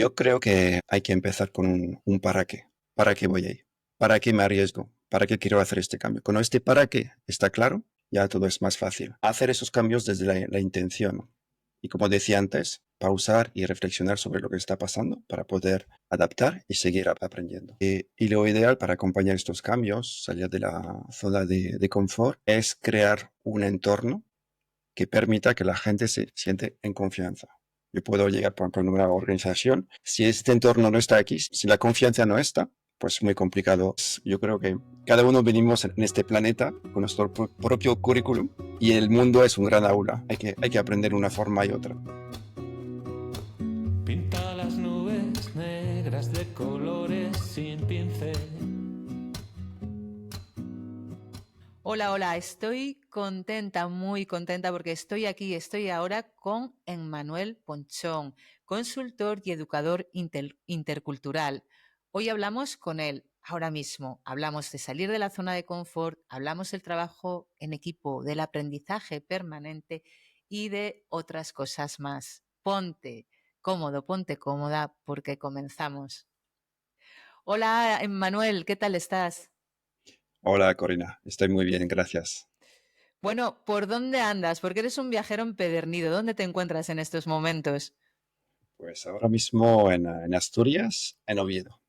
Yo creo que hay que empezar con un para qué. ¿Para qué voy ahí? ¿Para qué me arriesgo? ¿Para qué quiero hacer este cambio? Con este para qué está claro, ya todo es más fácil. Hacer esos cambios desde la intención. Y como decía antes, pausar y reflexionar sobre lo que está pasando para poder adaptar y seguir aprendiendo. Y lo ideal para acompañar estos cambios, salir de la zona de confort, es crear un entorno que permita que la gente se siente en confianza. Yo puedo llegar, por ejemplo, a una organización. Si este entorno no está aquí, si la confianza no está, pues es muy complicado. Yo creo que cada uno venimos en este planeta con nuestro propio currículum y el mundo es un gran aula. Hay que aprender una forma y otra. Pinta las nubes negras de colores sin pincel. Hola, hola, estoy contenta, muy contenta porque estoy aquí, estoy ahora con Emmanuel Ponchón, consultor y educador intercultural. Hoy hablamos con él, ahora mismo, hablamos de salir de la zona de confort, hablamos del trabajo en equipo, del aprendizaje permanente y de otras cosas más. Ponte cómodo, ponte cómoda porque comenzamos. Hola, Emmanuel, ¿qué tal estás? Hola, Corina. Estoy muy bien, gracias. Bueno, ¿por dónde andas? Porque eres un viajero empedernido. ¿Dónde te encuentras en estos momentos? Pues ahora mismo en Asturias, en Oviedo.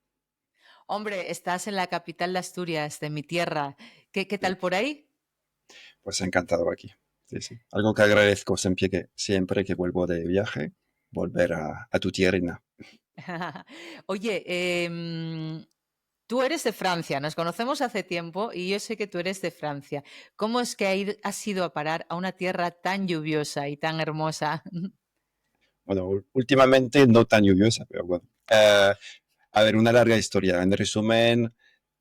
Hombre, estás en la capital de Asturias, de mi tierra. ¿Qué Sí. tal por ahí? Pues encantado aquí. Sí, sí. Algo que agradezco siempre que vuelvo de viaje, volver a tu tierra. Oye, tú eres de Francia, nos conocemos hace tiempo y yo sé que tú eres de Francia. ¿Cómo es que has ido a parar a una tierra tan lluviosa y tan hermosa? Bueno, últimamente no tan lluviosa, pero bueno. A ver, una larga historia. En resumen,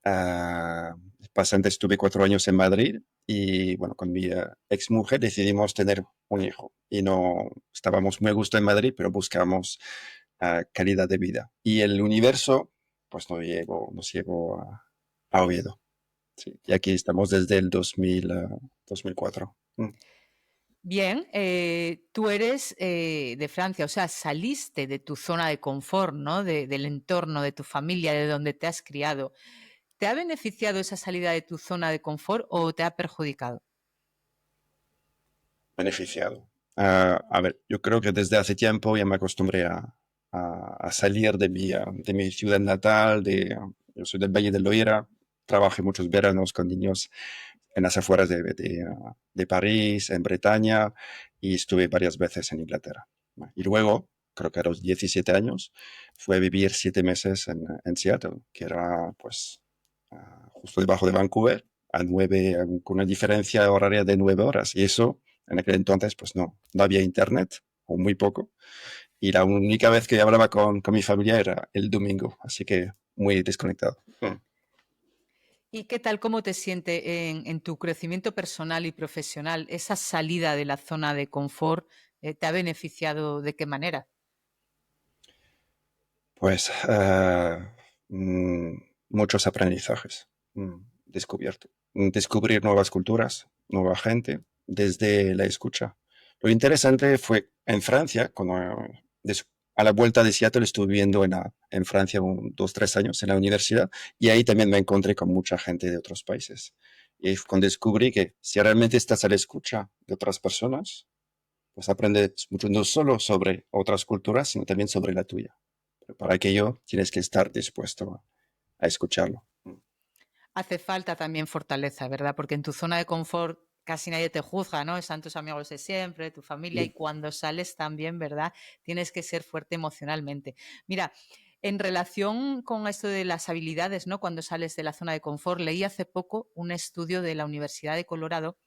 uh, estuve 4 años en Madrid y bueno, con mi ex mujer decidimos tener un hijo y no estábamos muy a gusto en Madrid, pero buscamos calidad de vida. Y el universo, pues nos llevó a Oviedo. Sí, y aquí estamos desde el 2004. Bien, tú eres de Francia, o sea, saliste de tu zona de confort, ¿no? Del entorno, de tu familia, de donde te has criado. ¿Te ha beneficiado esa salida de tu zona de confort o te ha perjudicado? Beneficiado. A ver, yo creo que desde hace tiempo ya me acostumbré a salir de mi ciudad natal, yo soy del Valle del Loira, trabajé muchos veranos con niños en las afueras de París, en Bretaña, y estuve varias veces en Inglaterra. Y luego, creo que a los 17 años, fui a vivir 7 meses en Seattle, que era pues justo debajo de Vancouver, con una diferencia horaria de 9 horas. Y eso, en aquel entonces, pues no había internet, o muy poco. Y la única vez que hablaba con mi familia era el domingo, así que muy desconectado. ¿Y qué tal, cómo te siente en tu crecimiento personal y profesional esa salida de la zona de confort? ¿Te ha beneficiado de qué manera? Pues mm, muchos aprendizajes descubierto. Descubrir nuevas culturas, nueva gente, desde la escucha. Lo interesante fue en Francia, a la vuelta de Seattle estuve viviendo en Francia 2, 3 años en la universidad y ahí también me encontré con mucha gente de otros países. Y cuando descubrí que si realmente estás a la escucha de otras personas, pues aprendes mucho no solo sobre otras culturas, sino también sobre la tuya. Pero para ello tienes que estar dispuesto a escucharlo. Hace falta también fortaleza, ¿verdad? Porque en tu zona de confort casi nadie te juzga, ¿no? Están tus amigos de siempre, tu familia, y cuando sales también, ¿verdad? Tienes que ser fuerte emocionalmente. Mira, en relación con esto de las habilidades, ¿no? Cuando sales de la zona de confort, leí hace poco un estudio de la Universidad de Colorado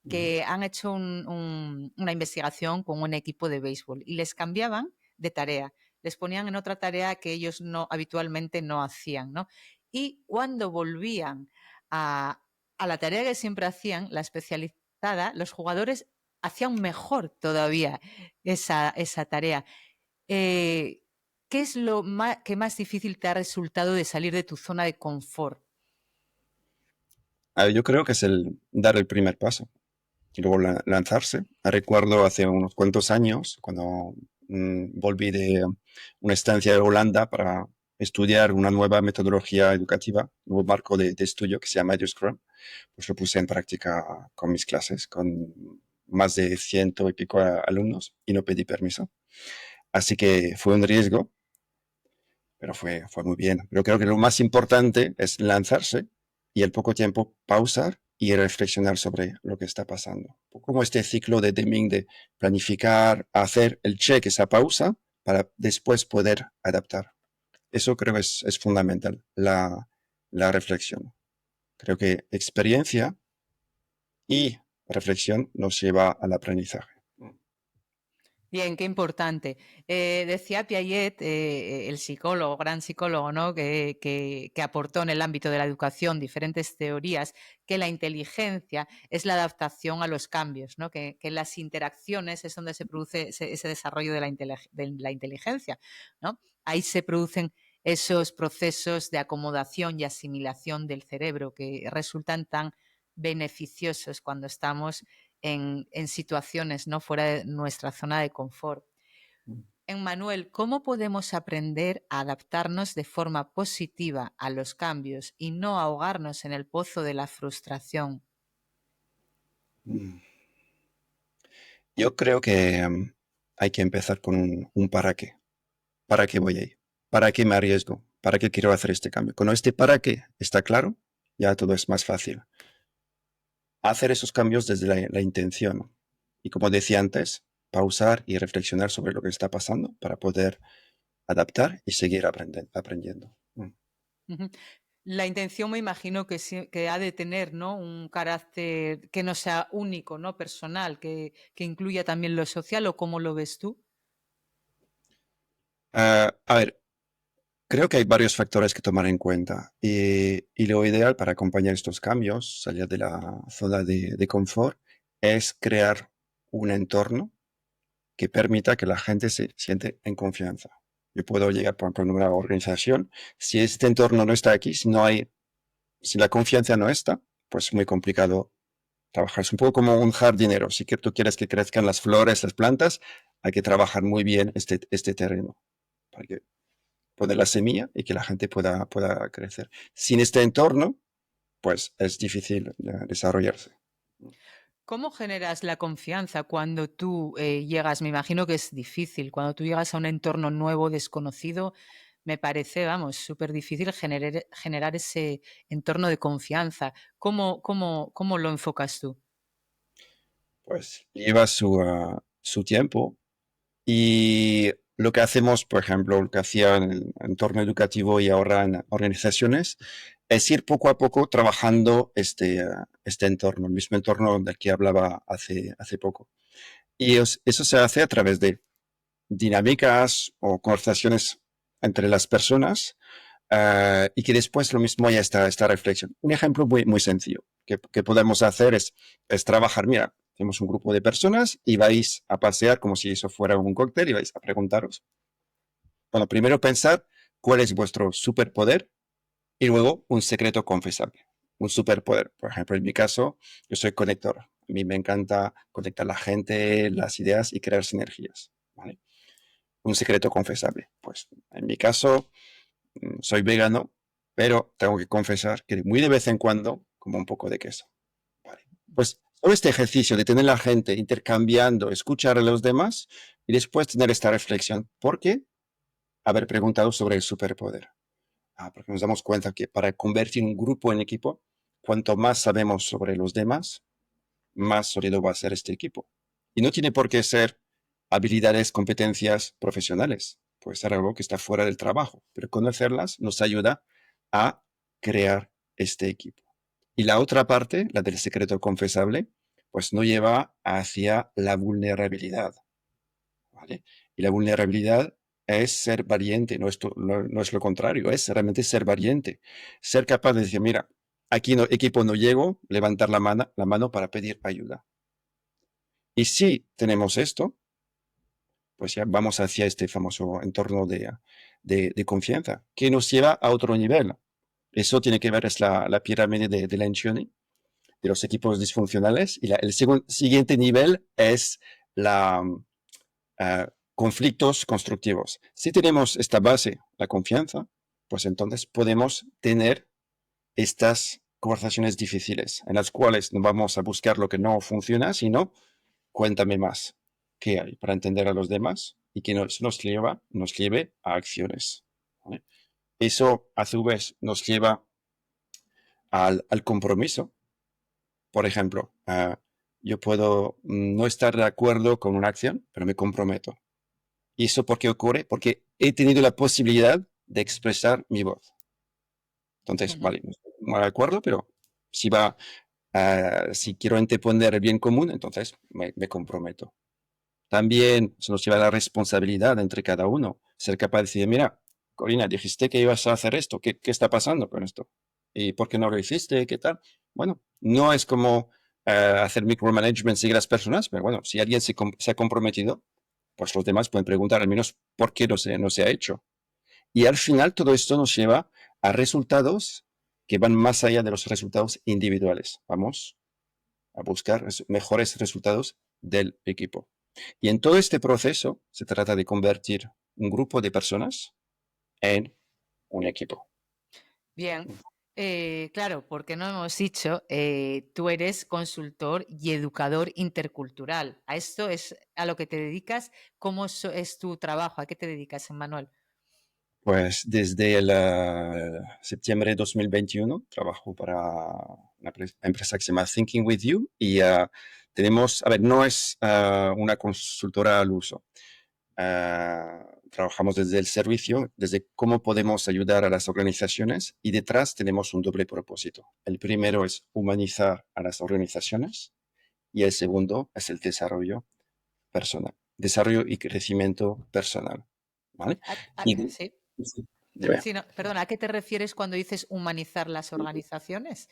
que han hecho una investigación con un equipo de béisbol y les cambiaban de tarea, les ponían en otra tarea que ellos no habitualmente no hacían, ¿no? Y cuando volvían a la tarea que siempre hacían, la especializada, los jugadores hacían mejor todavía esa tarea. Eh, ¿Qué es lo que más difícil te ha resultado de salir de tu zona de confort? Yo creo que es el dar el primer paso y luego lanzarse. Recuerdo hace unos cuantos años, cuando volví de una estancia de Holanda para estudiar una nueva metodología educativa, un nuevo marco de estudio que se llama EduScrum. Pues lo puse en práctica con mis clases, con más de 100 y pico alumnos y no pedí permiso. Así que fue un riesgo, pero fue muy bien. Pero creo que lo más importante es lanzarse y al poco tiempo pausar y reflexionar sobre lo que está pasando. Como este ciclo de Deming de planificar, hacer el check, esa pausa, para después poder adaptar. Eso creo que es fundamental, la reflexión. Creo que experiencia y reflexión nos lleva al aprendizaje. Bien, qué importante. Decía Piaget, el psicólogo, gran psicólogo, ¿no? que aportó en el ámbito de la educación diferentes teorías, que la inteligencia es la adaptación a los cambios, ¿no? que las interacciones es donde se produce ese desarrollo de la inteligencia, ¿no? Ahí se producen esos procesos de acomodación y asimilación del cerebro que resultan tan beneficiosos cuando estamos en situaciones, ¿no? fuera de nuestra zona de confort. Emmanuel, ¿cómo podemos aprender a adaptarnos de forma positiva a los cambios y no ahogarnos en el pozo de la frustración? Yo creo que hay que empezar con un para qué. ¿Para qué voy ahí? ¿Para qué me arriesgo? ¿Para qué quiero hacer este cambio? Con este para qué está claro, ya todo es más fácil. Hacer esos cambios desde la intención. Y como decía antes, pausar y reflexionar sobre lo que está pasando para poder adaptar y seguir aprendiendo. Ujú. La intención me imagino que ha de tener, ¿no? un carácter que no sea único, ¿no? personal, que incluya también lo social, ¿o cómo lo ves tú? A ver, creo que hay varios factores que tomar en cuenta y lo ideal para acompañar estos cambios, salir de la zona de confort, es crear un entorno que permita que la gente se siente en confianza. Yo puedo llegar, por ejemplo, a una organización, si este entorno no está aquí, si la confianza no está, pues es muy complicado trabajar. Es un poco como un jardinero. Si que tú quieres que crezcan las flores, las plantas, hay que trabajar muy bien este terreno para que poner la semilla y que la gente pueda crecer. Sin este entorno, pues es difícil desarrollarse. ¿Cómo generas la confianza cuando tú llegas? Me imagino que es difícil. Cuando tú llegas a un entorno nuevo, desconocido, me parece, vamos, súper difícil generar ese entorno de confianza. ¿Cómo lo enfocas tú? Pues lleva su tiempo y lo que hacemos, por ejemplo, lo que hacía en el entorno educativo y ahora en organizaciones, es ir poco a poco trabajando este entorno, el mismo entorno del que hablaba hace poco. Y eso se hace a través de dinámicas o conversaciones entre las personas y que después lo mismo haya esta reflexión. Un ejemplo muy sencillo que podemos hacer es trabajar, mira, tenemos un grupo de personas y vais a pasear como si eso fuera un cóctel y vais a preguntaros. Bueno, primero pensar cuál es vuestro superpoder y luego un secreto confesable. Un superpoder. Por ejemplo, en mi caso, yo soy conector. A mí me encanta conectar la gente, las ideas y crear sinergias. ¿Vale? Un secreto confesable. Pues en mi caso, soy vegano, pero tengo que confesar que muy de vez en cuando como un poco de queso. Vale. Pues todo este ejercicio de tener la gente intercambiando, escuchar a los demás y después tener esta reflexión. ¿Por qué haber preguntado sobre el superpoder? Porque nos damos cuenta que para convertir un grupo en equipo, cuanto más sabemos sobre los demás, más sólido va a ser este equipo. Y no tiene por qué ser habilidades, competencias profesionales. Puede ser algo que está fuera del trabajo, pero conocerlas nos ayuda a crear este equipo. Y la otra parte, la del secreto confesable, pues no lleva hacia la vulnerabilidad. ¿Vale? Y la vulnerabilidad es ser valiente, no es lo contrario, es realmente ser valiente. Ser capaz de decir, mira, aquí no, equipo no llego, levantar la mano para pedir ayuda. Y si tenemos esto, pues ya vamos hacia este famoso entorno de confianza, que nos lleva a otro nivel. Eso tiene que ver, es la pirámide de Lencioni, de los equipos disfuncionales, y el siguiente nivel es la conflictos constructivos. Si tenemos esta base, la confianza, pues entonces podemos tener estas conversaciones difíciles en las cuales no vamos a buscar lo que no funciona, sino cuéntame más qué hay para entender a los demás y que nos lleve a acciones. ¿Vale? Eso a su vez nos lleva al compromiso. Por ejemplo, yo puedo no estar de acuerdo con una acción, pero me comprometo. ¿Y eso por qué ocurre? Porque he tenido la posibilidad de expresar mi voz. Entonces, Ujú. vale, no estoy muy de acuerdo, pero si quiero anteponer el bien común, entonces me comprometo. También se nos lleva la responsabilidad entre cada uno, ser capaz de decir, mira, Corina, dijiste que ibas a hacer esto, ¿qué está pasando con esto? ¿Y por qué no lo hiciste? ¿Qué tal? Bueno, no es como hacer micromanagement, seguir a las personas, pero bueno, si alguien se ha comprometido, pues los demás pueden preguntar al menos por qué no se ha hecho. Y al final todo esto nos lleva a resultados que van más allá de los resultados individuales. Vamos a buscar mejores resultados del equipo. Y en todo este proceso se trata de convertir un grupo de personas en un equipo. Bien, claro, porque no hemos dicho, tú eres consultor y educador intercultural. A esto es a lo que te dedicas. ¿Cómo es tu trabajo? ¿A qué te dedicas, Manuel? Pues desde el septiembre de 2021 trabajo para una empresa que se llama Thinking With You y tenemos, a ver, no es una consultora al uso. Trabajamos desde el servicio, desde cómo podemos ayudar a las organizaciones y detrás tenemos un doble propósito. El primero es humanizar a las organizaciones y el segundo es el desarrollo personal, desarrollo y crecimiento personal. ¿Vale? Y, Sí, sí, dime. sí, no, perdona, ¿a qué te refieres cuando dices humanizar las organizaciones?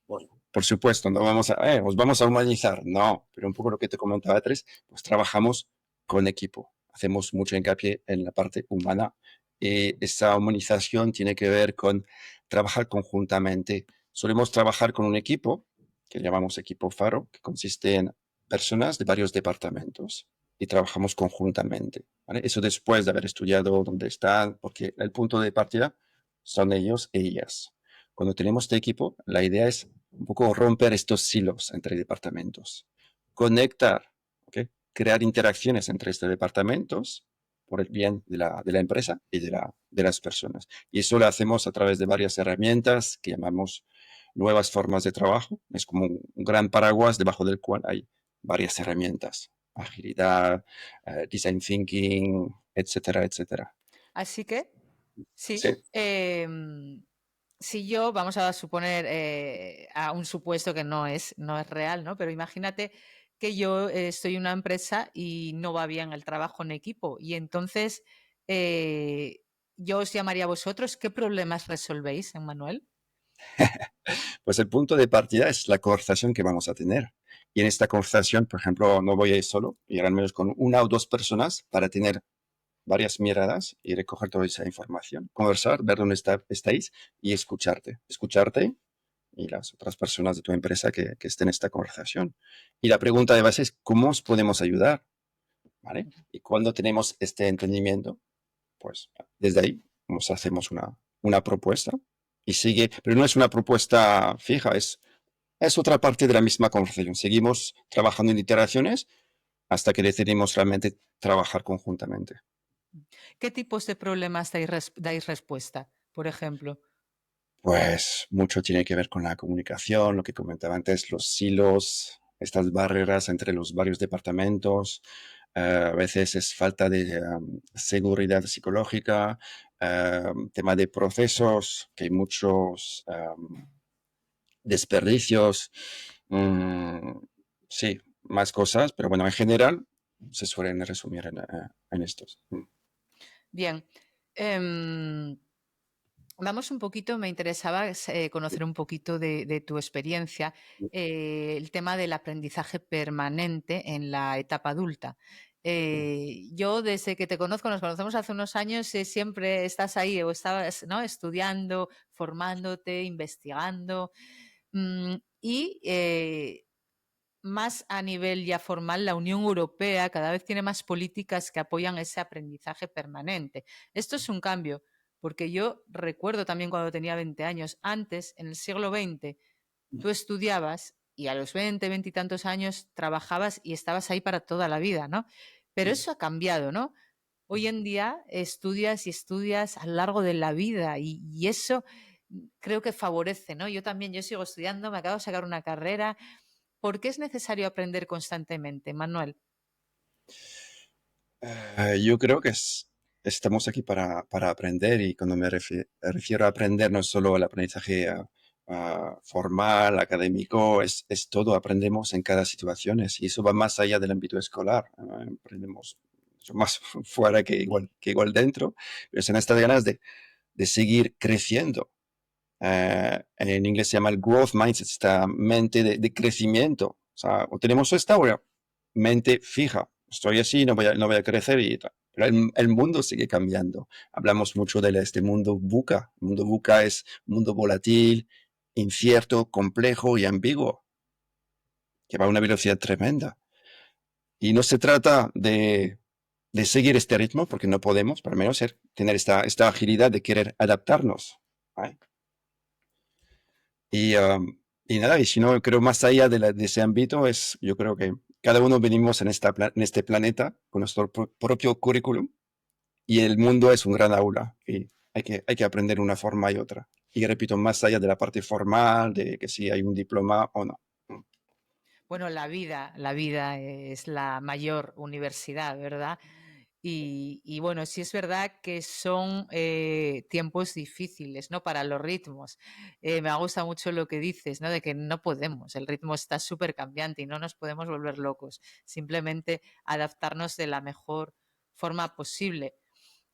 Por supuesto, no os vamos a humanizar, no, pero un poco lo que te comentaba antes, pues trabajamos con equipo, hacemos mucho hincapié en la parte humana y esa humanización tiene que ver con trabajar conjuntamente. Solemos trabajar con un equipo que llamamos equipo Faro, que consiste en personas de varios departamentos y trabajamos conjuntamente, ¿vale? Eso después de haber estudiado dónde están, porque el punto de partida son ellos e ellas. Cuando tenemos este equipo, la idea es un poco romper estos silos entre departamentos, conectar, ¿ok? Crear interacciones entre estos departamentos por el bien de la empresa y de las personas. Y eso lo hacemos a través de varias herramientas que llamamos nuevas formas de trabajo. Es como un gran paraguas debajo del cual hay varias herramientas. Agilidad, design thinking, etcétera, etcétera. Así que, sí, Sí. si yo, vamos a suponer a un supuesto que no es real, ¿no? Pero imagínate que yo estoy en una empresa y no va bien el trabajo en equipo y entonces eh, yo os llamaría a vosotros. ¿Qué problemas resolvéis, Emmanuel? Pues el punto de partida es la conversación que vamos a tener. Y en esta conversación, por ejemplo, no voy a ir solo, ir al menos con una o dos personas para tener varias miradas y recoger toda esa información. Conversar, ver dónde estáis y escucharte. Escucharte y las otras personas de tu empresa que estén en esta conversación. Y la pregunta de base es, ¿cómo os podemos ayudar? ¿Vale? Y cuando tenemos este entendimiento, pues desde ahí nos hacemos una propuesta y sigue, pero no es una propuesta fija, es otra parte de la misma conversación. Seguimos trabajando en iteraciones hasta que decidimos realmente trabajar conjuntamente. ¿Qué tipos de problemas dais respuesta, por ejemplo? Pues mucho tiene que ver con la comunicación, lo que comentaba antes, los silos, estas barreras entre los varios departamentos. A veces es falta de seguridad psicológica, tema de procesos, que hay muchos desperdicios. mm, sí, más cosas, pero bueno, en general se suelen resumir en estos. Bien. em, Vamos un poquito, me interesaba conocer un poquito de tu experiencia, el tema del aprendizaje permanente en la etapa adulta. Yo desde que te conozco, nos conocemos hace unos años, siempre estás ahí o estabas, ¿no? Estudiando, formándote, investigando. Y más a nivel ya formal, la Unión Europea cada vez tiene más políticas que apoyan ese aprendizaje permanente. Esto es un cambio, porque yo recuerdo también cuando tenía 20 años, antes, en el siglo XX, tú estudiabas y a los 20, 20 y tantos años trabajabas y estabas ahí para toda la vida, ¿no? Pero eso ha cambiado, ¿no? Hoy en día estudias y estudias a lo largo de la vida y eso creo que favorece, ¿no? Yo sigo estudiando, me acabo de sacar una carrera. ¿Por qué es necesario aprender constantemente, Manuel? Yo creo que estamos aquí para aprender y cuando refiero a aprender no es solo el aprendizaje formal, académico, es todo, aprendemos en cada situación y eso va más allá del ámbito escolar, aprendemos mucho más fuera que igual dentro, pero son estas ganas de seguir creciendo. En inglés se llama el growth mindset, esta mente de crecimiento. O sea, o tenemos esta o mente fija. Estoy así, no voy a crecer y tal. Pero el mundo sigue cambiando. Hablamos mucho de este mundo VUCA. El mundo VUCA es un mundo volátil, incierto, complejo y ambiguo, que va a una velocidad tremenda. Y no se trata de seguir este ritmo, porque no podemos, para menos tener esta agilidad de querer adaptarnos. ¿Vale? Y, y nada, y si no, creo más allá de ese ámbito, yo creo que cada uno venimos en este planeta con nuestro propio currículum y el mundo es un gran aula y hay que aprender una forma y otra. Y repito, más allá de la parte formal, de que si hay un diploma o no. Bueno, la vida es la mayor universidad, ¿verdad? Y bueno, sí es verdad que son tiempos difíciles, ¿no? Para los ritmos. Me gusta mucho lo que dices, ¿no? De que no podemos, el ritmo está súper cambiante y no nos podemos volver locos. Simplemente adaptarnos de la mejor forma posible.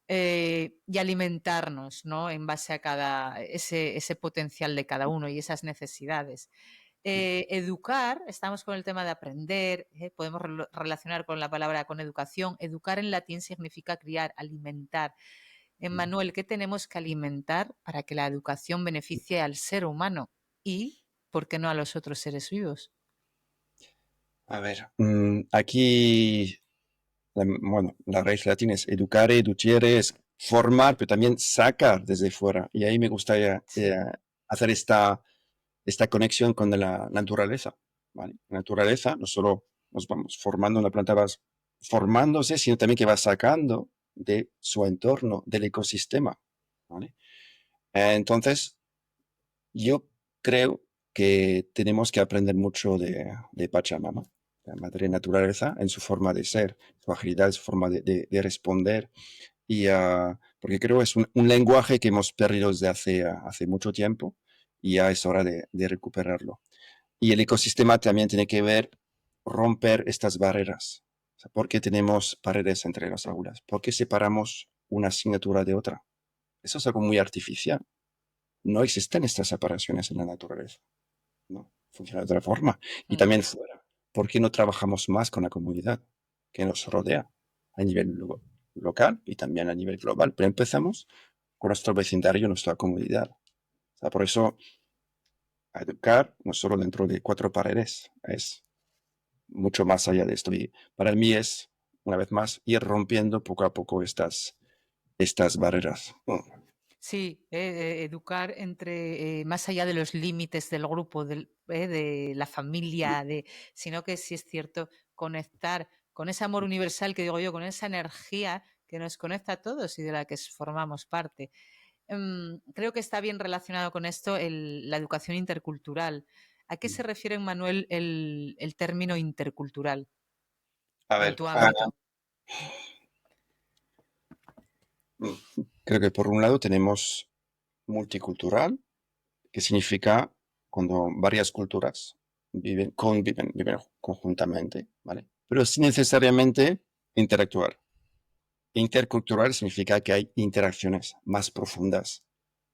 Y alimentarnos, ¿no? En base a ese potencial de cada uno y esas necesidades. Educar, estamos con el tema de aprender, podemos relacionar con la palabra con educación. Educar en latín significa criar, alimentar. Manuel, ¿qué tenemos que alimentar para que la educación beneficie al ser humano y, por qué no, a los otros seres vivos? A ver, aquí, bueno, la raíz latina es educare, educere, es formar, pero también sacar desde fuera. Y ahí me gustaría Sí, hacer esta conexión con la naturaleza, ¿vale? La naturaleza no solo nos vamos formando, la planta va formándose, sino también que va sacando de su entorno, del ecosistema, ¿vale? Entonces, yo creo que tenemos que aprender mucho de Pachamama, la madre naturaleza, en su forma de ser, su agilidad, su forma de responder, y porque creo que es un lenguaje que hemos perdido desde hace mucho tiempo y ya es hora de recuperarlo. Y el ecosistema también tiene que ver romper estas barreras. O sea, ¿por qué tenemos paredes entre las aulas? ¿Por qué separamos una asignatura de otra? Eso es algo muy artificial. No existen estas separaciones en la naturaleza. No, funciona de otra forma. Y mm, también fuera. ¿Por qué no trabajamos más con la comunidad que nos rodea a nivel local y también a nivel global? Pero empezamos con nuestro vecindario, nuestra comunidad. O sea, por eso educar no solo dentro de cuatro paredes, es mucho más allá de esto. Y para mí es, una vez más, ir rompiendo poco a poco estas barreras. sí, educar entre más allá de los límites del grupo, de la familia, sino que sí es cierto conectar con ese amor universal que digo yo, con esa energía que nos conecta a todos y de la que formamos parte. Creo que está bien relacionado con esto la educación intercultural. ¿A qué se refiere, Manuel, el término intercultural A en ver, tu ámbito? creo que por un lado tenemos multicultural, que significa cuando varias culturas viven conjuntamente, ¿vale? Pero sin necesariamente interactuar. Intercultural significa que hay interacciones más profundas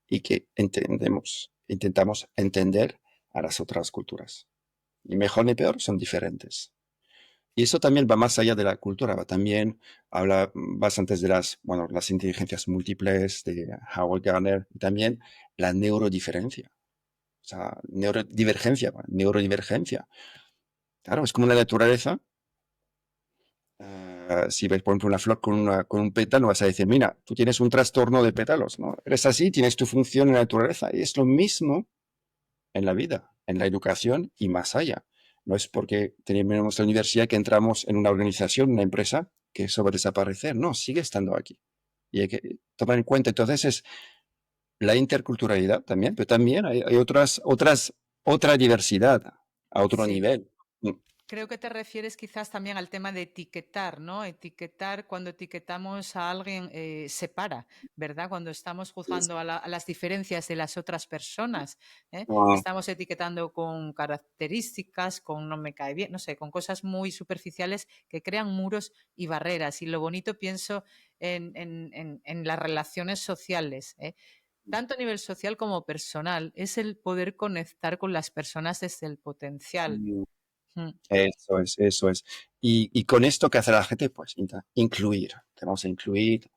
y que intentamos entender a las otras culturas. Ni mejor ni peor, son diferentes. Y eso también va más allá de la cultura, va también habla bastantes de bueno, las inteligencias múltiples de Howard Gardner y también la neurodiferencia, o sea, neurodivergencia. Claro, es como la naturaleza. Si ves, por ejemplo, una flor con un pétalo, vas a decir, mira, tú tienes un trastorno de pétalos, ¿no? Eres así, tienes tu función en la naturaleza. Y es lo mismo en la vida, en la educación y más allá. No es porque tenemos la universidad que entramos en una organización, una empresa, que eso va a desaparecer. No, sigue estando aquí. Y hay que tomar en cuenta. Entonces es la interculturalidad también, pero también hay otra diversidad a otro Sí. nivel. Mm. Creo que te refieres quizás también al tema de etiquetar, ¿no? Etiquetar, cuando etiquetamos a alguien, separa, ¿verdad? Cuando estamos juzgando a las diferencias de las otras personas, ¿eh? Ah, Estamos etiquetando con características, con no me cae bien, no sé, con cosas muy superficiales que crean muros y barreras. Y lo bonito pienso en las relaciones sociales, ¿eh? Tanto a nivel social como personal, es el poder conectar con las personas desde el potencial. mm, Mm. eso es, eso es. Y con esto, ¿qué hace la gente? Pues incluir. Te vamos a incluir.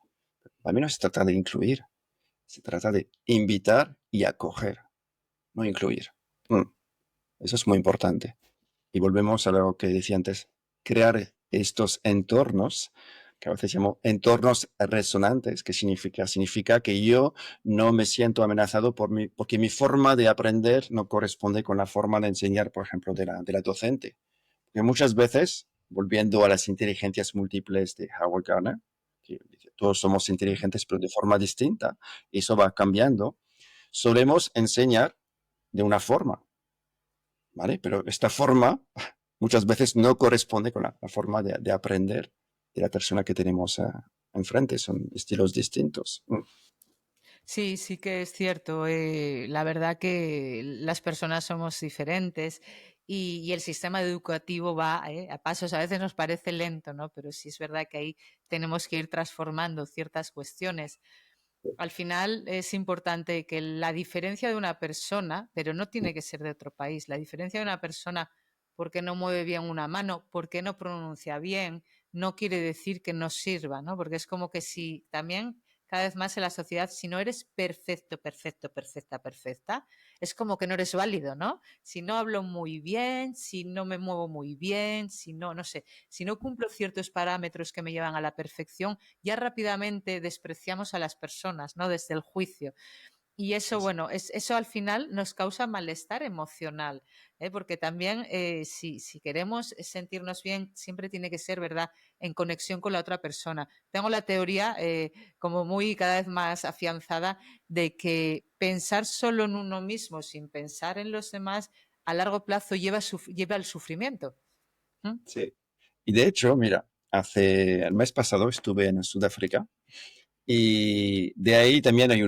A mí no se trata de incluir, se trata de invitar y acoger, no incluir. Mm, eso es muy importante. Y volvemos a lo que decía antes, crear estos entornos, que a veces llamo entornos resonantes. ¿Qué significa? Significa que yo no me siento amenazado porque mi forma de aprender no corresponde con la forma de enseñar, por ejemplo, de la docente. Que muchas veces, volviendo a las inteligencias múltiples de Howard Gardner, que dice, todos somos inteligentes pero de forma distinta, y eso va cambiando, solemos enseñar de una forma, ¿vale? Pero esta forma muchas veces no corresponde con la forma de aprender de la persona que tenemos enfrente, son estilos distintos. Mm. Sí, sí que es cierto. La verdad que las personas somos diferentes y el sistema educativo va, a pasos. A veces nos parece lento, ¿no? Pero sí es verdad que ahí tenemos que ir transformando ciertas cuestiones. Al final es importante que la diferencia de una persona, pero no tiene que ser de otro país, la diferencia de una persona porque no mueve bien una mano, porque no pronuncia bien, no quiere decir que no sirva, ¿no? Porque es como que si también cada vez más en la sociedad, si no eres perfecto, perfecto, perfecta, perfecta, es como que no eres válido, ¿no? Si no hablo muy bien, si no me muevo muy bien, si no, no sé, si no cumplo ciertos parámetros que me llevan a la perfección, ya rápidamente despreciamos a las personas, ¿no? Desde el juicio. Y eso, bueno, eso al final nos causa malestar emocional, ¿eh? Porque también si queremos sentirnos bien, siempre tiene que ser, ¿verdad?, en conexión con la otra persona. Tengo la teoría como muy cada vez más afianzada de que pensar solo en uno mismo sin pensar en los demás a largo plazo lleva al sufrimiento. ¿Mm? Sí. Y de hecho, mira, el mes pasado estuve en Sudáfrica y de ahí también hay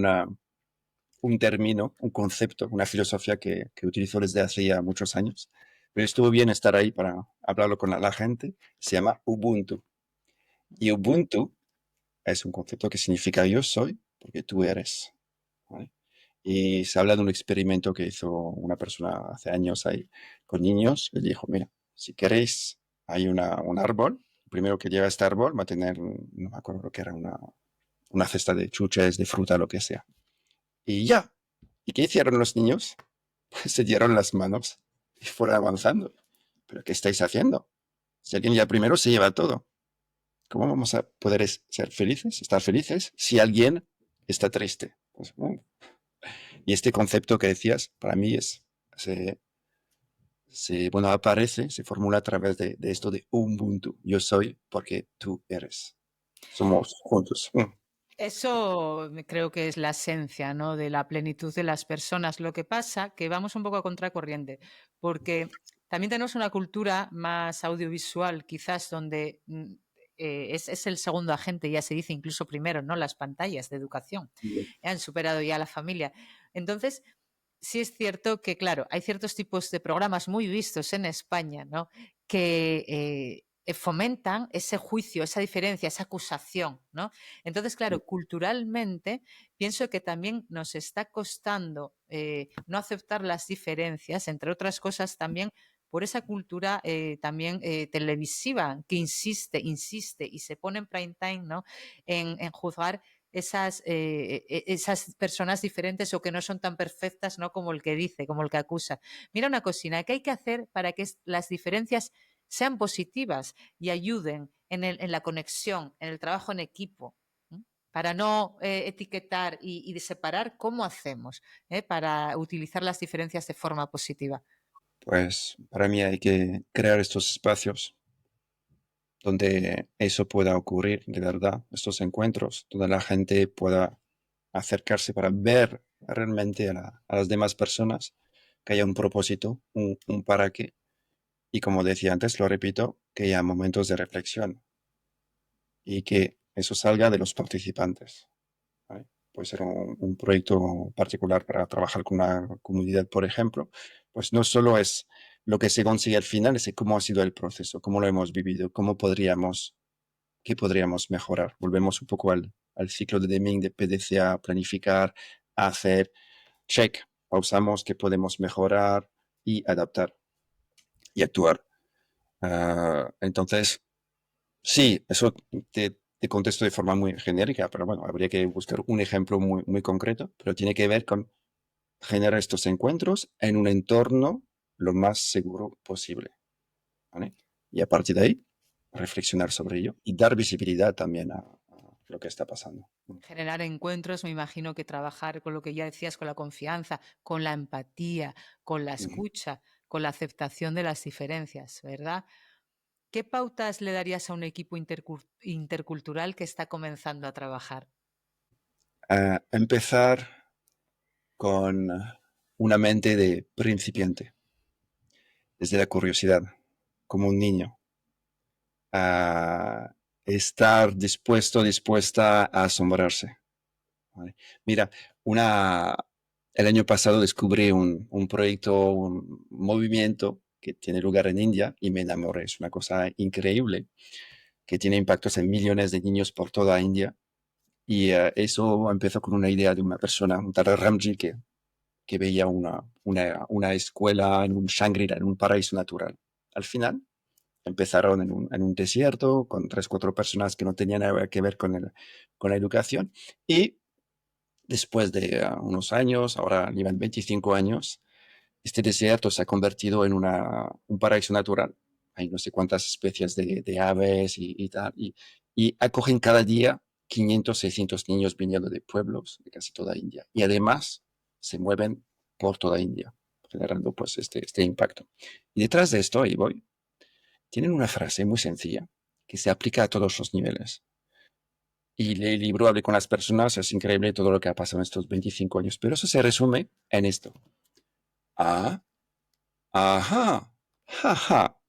un término, un concepto, una filosofía que utilizo desde hace ya muchos años. Pero estuvo bien estar ahí para hablarlo con la gente. Se llama Ubuntu. Y Ubuntu es un concepto que significa yo soy porque tú eres. ¿Vale? Y se habla de un experimento que hizo una persona hace años ahí con niños. Le dijo, mira, si queréis, hay un árbol. El primero que llega a este árbol va a tener, no me acuerdo lo que era, una cesta de chuches, de fruta, lo que sea. Y ya. ¿Y qué hicieron los niños? Pues se dieron las manos y fueron avanzando. ¿Pero qué estáis haciendo? Si alguien ya primero se lleva todo, ¿cómo vamos a poder ser felices, estar felices, si alguien está triste? Pues, y este concepto que decías, para mí se, bueno, aparece, se formula a través de esto de Ubuntu. Yo soy porque tú eres. Somos juntos. Eso creo que es la esencia, ¿no?, de la plenitud de las personas. Lo que pasa que vamos un poco a contracorriente, porque también tenemos una cultura más audiovisual, quizás donde es el segundo agente, ya se dice incluso primero, ¿no? Las pantallas de educación han superado ya a la familia. Entonces, sí es cierto que, claro, hay ciertos tipos de programas muy vistos en España, ¿no?, que fomentan ese juicio, esa diferencia, esa acusación, ¿no? Entonces, claro, culturalmente pienso que también nos está costando no aceptar las diferencias, entre otras cosas también por esa cultura también televisiva que insiste y se pone en prime time, ¿no?, en juzgar esas personas diferentes o que no son tan perfectas, ¿no? Como el que dice, como el que acusa. Mira una cocina, ¿qué hay que hacer para que las diferencias sean positivas y ayuden en la conexión, en el trabajo en equipo? Para no etiquetar y de separar, ¿cómo hacemos para utilizar las diferencias de forma positiva? Pues para mí hay que crear estos espacios donde eso pueda ocurrir de verdad, estos encuentros, donde la gente pueda acercarse para ver realmente a las demás personas, que haya un propósito, un para qué, y como decía antes, lo repito, que haya momentos de reflexión y que eso salga de los participantes. ¿Vale? Puede ser un proyecto particular para trabajar con una comunidad, por ejemplo, pues no solo es lo que se consigue al final, es cómo ha sido el proceso, cómo lo hemos vivido, qué podríamos mejorar. Volvemos un poco al ciclo de Deming de PDCA, planificar, hacer, check, pausamos, qué podemos mejorar y adaptar y actuar. Entonces, sí, eso te contesto de forma muy genérica, pero bueno, habría que buscar un ejemplo muy concreto, pero tiene que ver con generar estos encuentros en un entorno lo más seguro posible, ¿vale? Y a partir de ahí, reflexionar sobre ello y dar visibilidad también a lo que está pasando. Generar encuentros, me imagino que trabajar con lo que ya decías, con la confianza, con la empatía, con la Ujú. escucha, con la aceptación de las diferencias, ¿verdad? ¿Qué pautas le darías a un equipo intercultural que está comenzando a trabajar? Empezar con una mente de principiante, desde la curiosidad, como un niño, a estar dispuesta a asombrarse. ¿Vale? Mira, una, el año pasado descubrí un proyecto, un movimiento que tiene lugar en India y me enamoré. Es una cosa increíble que tiene impactos en millones de niños por toda India. Y eso empezó con una idea de una persona, un tal Ramji, que veía una escuela en un Shangri-La, en un paraíso natural. Al final empezaron en un desierto con tres, cuatro personas que no tenían nada que ver con la educación y después de unos años, ahora llevan 25 años, este desierto se ha convertido en un paraíso natural. Hay no sé cuántas especies de aves y tal, y acogen cada día 500, 600 niños viniendo de pueblos de casi toda India. Y además se mueven por toda India, generando pues este impacto. Y detrás de esto, ahí voy, tienen una frase muy sencilla que se aplica a todos los niveles. Y leí el libro, hablé con las personas, es increíble todo lo que ha pasado en estos 25 años, pero eso se resume en esto. Ah, ajá, jaja.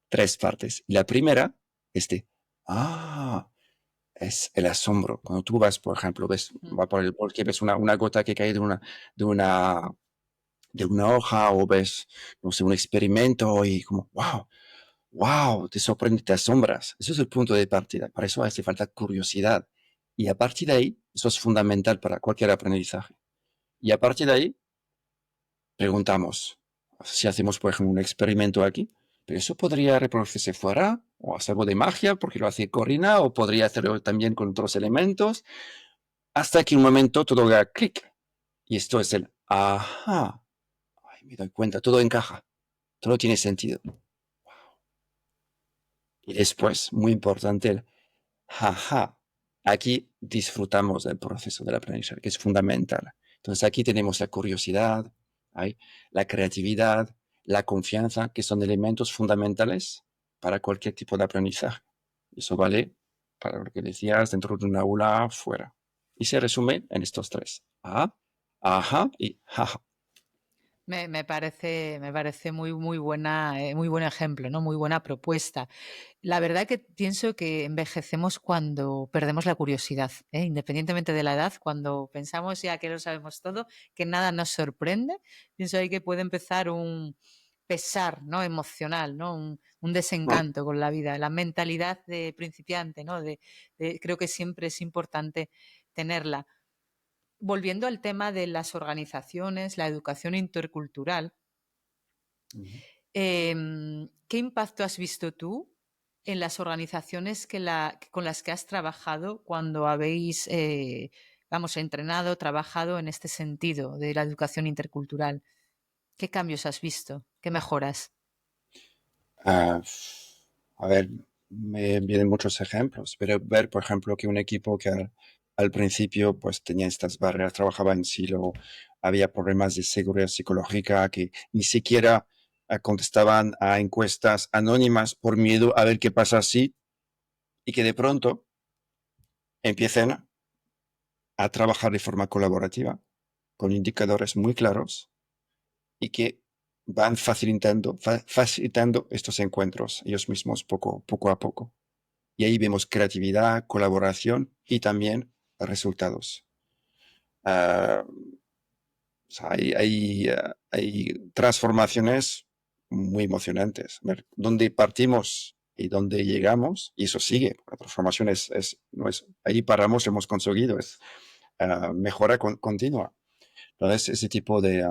Tres partes. Y la primera, ah, es el asombro. Cuando tú vas, por ejemplo, va por el bosque, ves una gota que cae de una, de una hoja o ves, no sé, un experimento y como, wow, wow, te sorprende, te asombras. Eso es el punto de partida. Para eso hace falta curiosidad. Y a partir de ahí, eso es fundamental para cualquier aprendizaje. Y a partir de ahí, preguntamos, si hacemos, por ejemplo, un experimento aquí, pero eso podría reproducirse fuera, o hacer algo de magia, porque lo hace Corina, o podría hacerlo también con otros elementos, hasta que un momento todo haga clic. Y esto es el ajá. Ay, me doy cuenta, todo encaja, todo tiene sentido. Y después, muy importante, el jaja. Aquí disfrutamos del proceso del aprendizaje, que es fundamental. Entonces aquí tenemos la curiosidad, ¿hay? La creatividad, la confianza, que son elementos fundamentales para cualquier tipo de aprendizaje. Eso vale para lo que decías dentro de una aula, fuera. Y se resume en estos tres. Ah, ajá y jaja. Me parece muy buena, muy buen ejemplo, ¿no? Muy buena propuesta. La verdad que pienso que envejecemos cuando perdemos la curiosidad, ¿eh? Independientemente de la edad, cuando pensamos ya que lo sabemos todo, que nada nos sorprende, pienso ahí que puede empezar un pesar, ¿no? Emocional, ¿no? Un Mm, desencanto con la vida, la mentalidad de principiante, ¿no? Creo que siempre es importante tenerla. Volviendo al tema de las organizaciones, la educación intercultural, ujú. ¿qué impacto has visto tú en las organizaciones con las que has trabajado cuando habéis, vamos, entrenado, trabajado en este sentido de la educación intercultural. ¿Qué cambios has visto? ¿Qué mejoras? Ah, a ver, me vienen muchos ejemplos, pero ver, por ejemplo, que un equipo que al principio pues tenía estas barreras, trabajaba en silo, había problemas de seguridad psicológica, que ni siquiera contestaban a encuestas anónimas por miedo a ver qué pasa así, y que de pronto empiecen a trabajar de forma colaborativa, con indicadores muy claros y que van facilitando estos encuentros ellos mismos poco a poco. Y ahí vemos creatividad, colaboración y también resultados. Uh, o sea, hay transformaciones muy emocionantes. Ver dónde partimos y dónde llegamos, y eso sigue. La transformación no es, ahí paramos, hemos conseguido, es mejora continua. Entonces, ese tipo de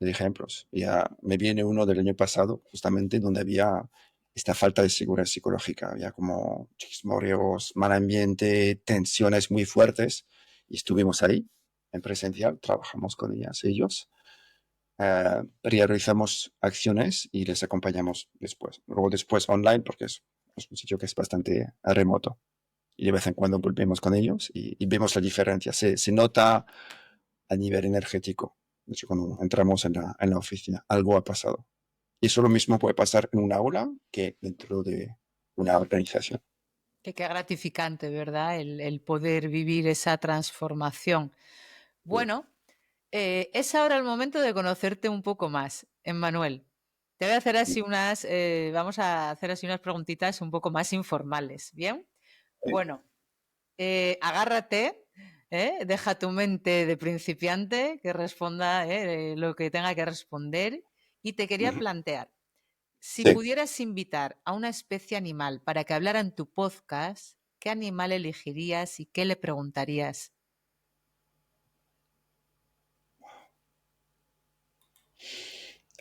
ejemplos. Ya me viene uno del año pasado, justamente donde había esta falta de seguridad psicológica. Había como chismorreos, mal ambiente, tensiones muy fuertes. Y estuvimos ahí, en presencial, trabajamos con ellos, priorizamos acciones y les acompañamos después. Luego después online, porque es un sitio que es bastante remoto. Y de vez en cuando volvemos con ellos y vemos la diferencia. Se nota a nivel energético. De hecho, cuando entramos en la oficina, algo ha pasado. Y eso lo mismo puede pasar en un aula que dentro de una organización. Qué gratificante, ¿verdad? El poder vivir esa transformación. Sí. Bueno, es ahora el momento de conocerte un poco más, Emmanuel. Te voy a hacer así vamos a hacer así unas preguntitas un poco más informales, ¿bien? Bueno, agárrate, deja tu mente de principiante que responda lo que tenga que responder y te quería plantear, si Sí. pudieras invitar a una especie animal para que hablara en tu podcast, ¿qué animal elegirías y qué le preguntarías?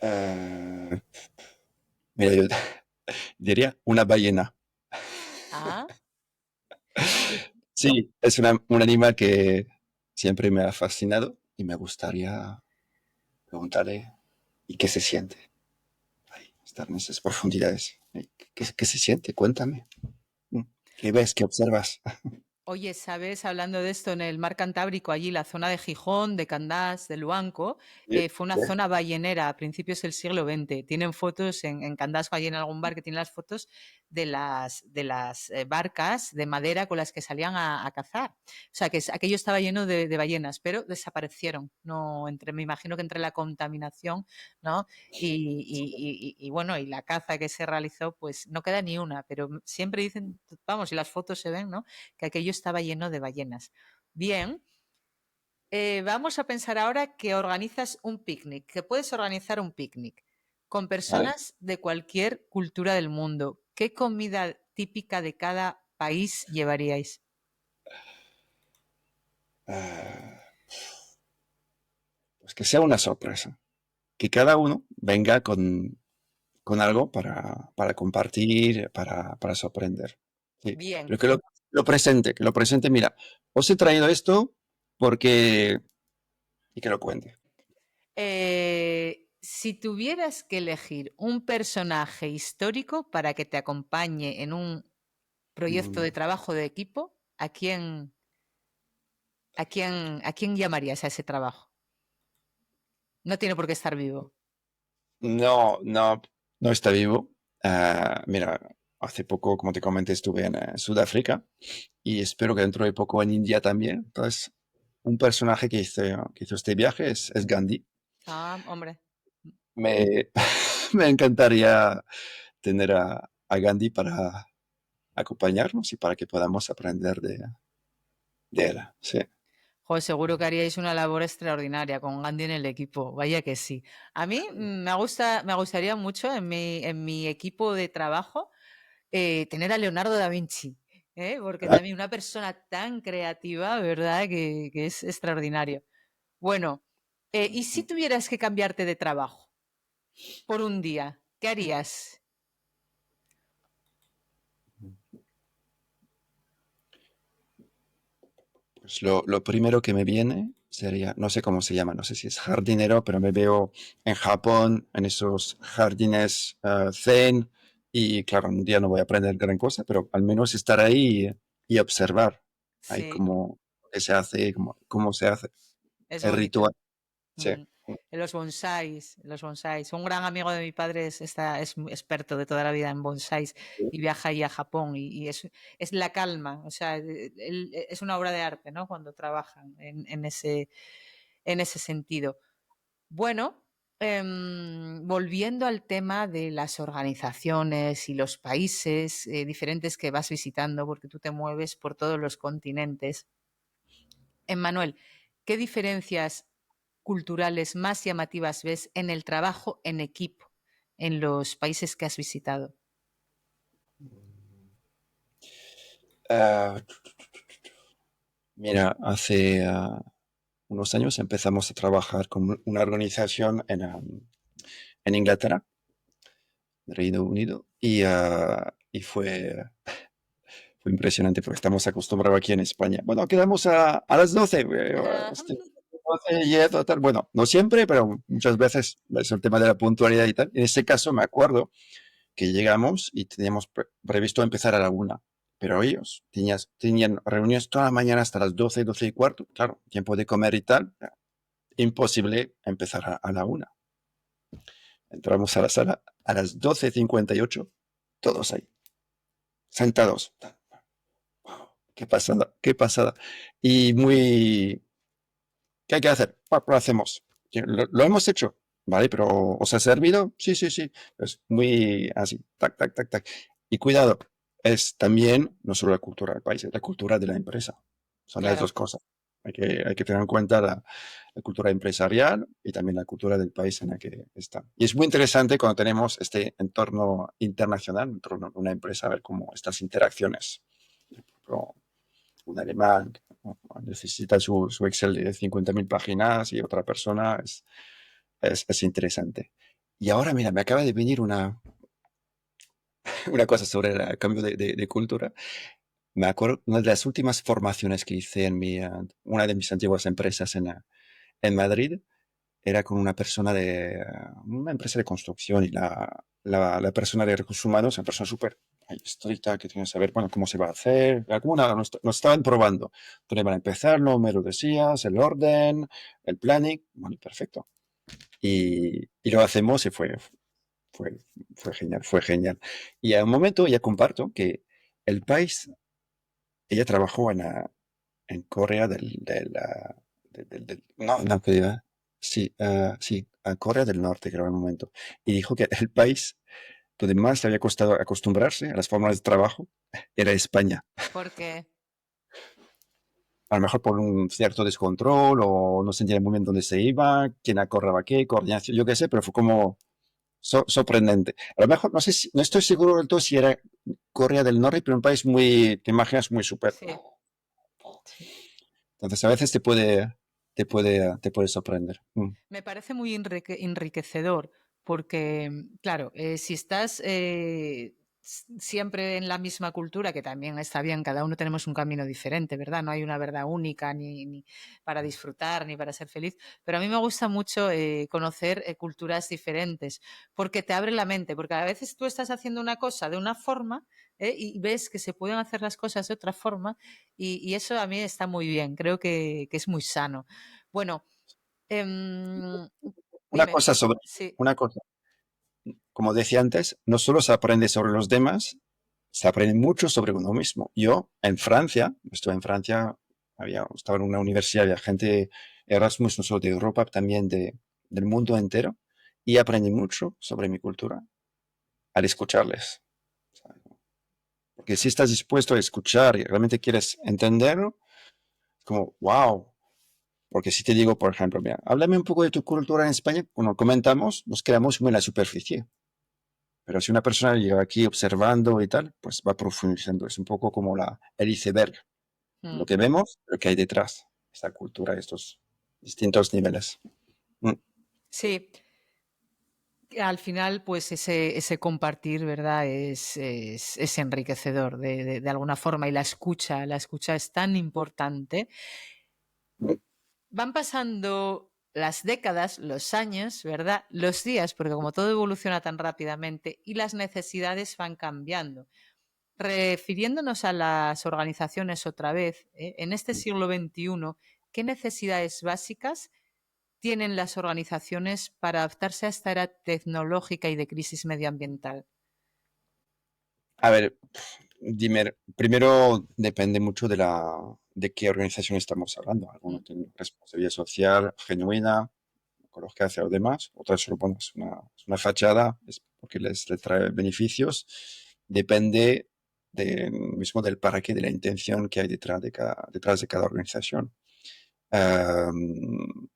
Uh, mira, yo diría una ballena. Ah, Sí, es un animal que siempre me ha fascinado y me gustaría preguntarle y qué se siente ahí, estar en esas profundidades. ¿Qué se siente? Cuéntame. Mm. ¿Qué ves? ¿Qué observas? oye, ¿sabes? Hablando de esto, en el mar Cantábrico, allí la zona de Gijón, de Candás, de Luanco, Sí, fue una sí. zona ballenera a principios del siglo XX. Tienen fotos en Candás, allí en algún bar que tiene las fotos de las barcas de madera con las que salían a cazar. O sea, que aquello estaba lleno de ballenas, pero desaparecieron. No, me imagino que entre la contaminación, ¿no? Y bueno, y la caza que se realizó, pues no queda ni una, pero siempre dicen, vamos, y las fotos se ven, ¿no? Que aquello estaba lleno de ballenas. Bien, vamos a pensar ahora que organizas un picnic, que puedes organizar un picnic con Vale. personas de cualquier cultura del mundo. ¿Qué comida típica de cada país llevaríais? Ah, pues que sea una sorpresa. Que cada uno venga con algo para compartir, para sorprender. Sí. Bien. Pero que lo presente, mira, os he traído esto porque... Y que lo cuente. Si tuvieras que elegir un personaje histórico para que te acompañe en un proyecto de Mm, trabajo de equipo, ¿a quién llamarías a ese trabajo? No tiene por qué estar vivo. No, no, no está vivo. Mira, hace poco, como te comenté, estuve en Sudáfrica y espero que dentro de poco en India también. Entonces, un personaje que hizo este viaje es Gandhi. Ah, hombre. Me, me encantaría tener a Gandhi para acompañarnos y para que podamos aprender de él. Sí. Joder, seguro que haríais una labor extraordinaria con Gandhi en el equipo. Vaya que sí. A mí me gustaría mucho en mi equipo de trabajo tener a Leonardo da Vinci, porque Ah, también una persona tan creativa, ¿verdad? Que es extraordinario. Bueno, ¿y si tuvieras que cambiarte de trabajo por un día? ¿Qué harías? Pues lo primero que me viene sería, no sé cómo se llama, no sé si es jardinero, pero me veo en Japón, en esos jardines zen, y claro, un día no voy a aprender gran cosa, pero al menos estar ahí y observar ahí Sí, cómo qué se hace, cómo se hace es el bonito. ritual. Sí. Mm. En los bonsáis, los bonsáis. Un gran amigo de mi padre es muy experto de toda la vida en bonsáis y viaja ahí a Japón y es la calma, o sea, es una obra de arte, ¿no? Cuando trabajan en ese sentido. Bueno, volviendo al tema de las organizaciones y los países diferentes que vas visitando, porque tú te mueves por todos los continentes. Emmanuel, ¿qué diferencias culturales más llamativas ves en el trabajo en equipo en los países que has visitado? Ah, mira, hace unos años empezamos a trabajar con una organización en Inglaterra, Reino Unido, y fue impresionante porque estamos acostumbrados aquí en España. Bueno, quedamos a las 12, Ajá. 12 y eso, tal. Bueno, no siempre, pero muchas veces es el tema de la puntualidad y tal. En ese caso me acuerdo que llegamos y teníamos previsto empezar a la 1, pero ellos tenían reuniones toda la mañana hasta las 12, 12 y cuarto. Claro, tiempo de comer y tal. Imposible empezar a la 1. Entramos a la sala a las 12:58, todos ahí, sentados. Qué pasada, qué pasada. Y muy, ¿qué hay que hacer? Lo hacemos. Lo hemos hecho, ¿vale? Pero ¿os ha servido? Sí, sí, sí. Es muy así, tac, tac, tac, tac. Y cuidado, es también no solo la cultura del país, es la cultura de la empresa. Son las Claro, dos cosas. Hay que tener en cuenta la cultura empresarial y también la cultura del país en el que está. Y es muy interesante cuando tenemos este entorno internacional, dentro de una empresa, ver cómo estas interacciones. Por ejemplo, un alemán necesita su Excel de 50.000 páginas y otra persona es interesante. Y ahora, mira, me acaba de venir una cosa sobre el cambio de cultura. Me acuerdo, una de las últimas formaciones que hice una de mis antiguas empresas en Madrid era con una persona de una empresa de construcción y la persona de recursos humanos, una persona súper estricta que tiene que saber, bueno, cómo se va a hacer. Alguna nos estaban probando. Dónde van a empezar, no me lo decías, el orden, el planning. Bueno, perfecto. Y lo hacemos y fue, fue genial, fue genial. Y a un momento ya comparto que el país, ella trabajó en Corea no, no, que diga, sí, sí, a Corea del Norte, creo, en un momento. Y dijo que el país donde más le había costado acostumbrarse a las formas de trabajo era España. porque A lo mejor por un cierto descontrol o no se entendía muy bien dónde se iba, quién acordaba qué, coordinación, yo qué sé, pero fue como sorprendente. A lo mejor, no sé no estoy seguro del todo si era Corea del Norte, pero un país muy, te imaginas, muy súper. sí, sí. Entonces a veces te puede sorprender. Mm. Me parece muy enriquecedor porque, claro, si estás siempre en la misma cultura, que también está bien, cada uno tenemos un camino diferente, ¿verdad? No hay una verdad única ni para disfrutar ni para ser feliz, pero a mí me gusta mucho conocer culturas diferentes porque te abre la mente, porque a veces tú estás haciendo una cosa de una forma y ves que se pueden hacer las cosas de otra forma y eso a mí está muy bien, creo que es muy sano. Bueno. Em, Una dime, cosa sobre, sí, una cosa, como decía antes, no solo se aprende sobre los demás, se aprende mucho sobre uno mismo. Yo, en Francia, estuve en Francia, estaba en una universidad, había gente Erasmus, no solo de Europa, también del mundo entero, y aprendí mucho sobre mi cultura al escucharles. Porque si estás dispuesto a escuchar y realmente quieres entenderlo, es como, wow. Porque si te digo, por ejemplo, mira, háblame un poco de tu cultura en España, cuando comentamos, nos quedamos muy en la superficie. Pero si una persona llega aquí observando y tal, pues va profundizando. Es un poco como el iceberg. mm, Lo que vemos, lo que hay detrás. Esta cultura, estos distintos niveles. Mm. sí. Al final, pues ese compartir, ¿verdad? Es enriquecedor de alguna forma y la escucha es tan importante. Van pasando las décadas, los años, ¿verdad? Los días, porque como todo evoluciona tan rápidamente y las necesidades van cambiando. Refiriéndonos a las organizaciones otra vez, en este siglo XXI, ¿qué necesidades básicas tienen las organizaciones para adaptarse a esta era tecnológica y de crisis medioambiental? A ver, dime, primero depende mucho de qué organización estamos hablando. Mm. Algunos tienen responsabilidad social genuina, ecológica hacia los demás, otras solo ponen es una fachada, es porque les trae beneficios. Depende mismo del para qué, de la intención que hay detrás de cada organización. Em,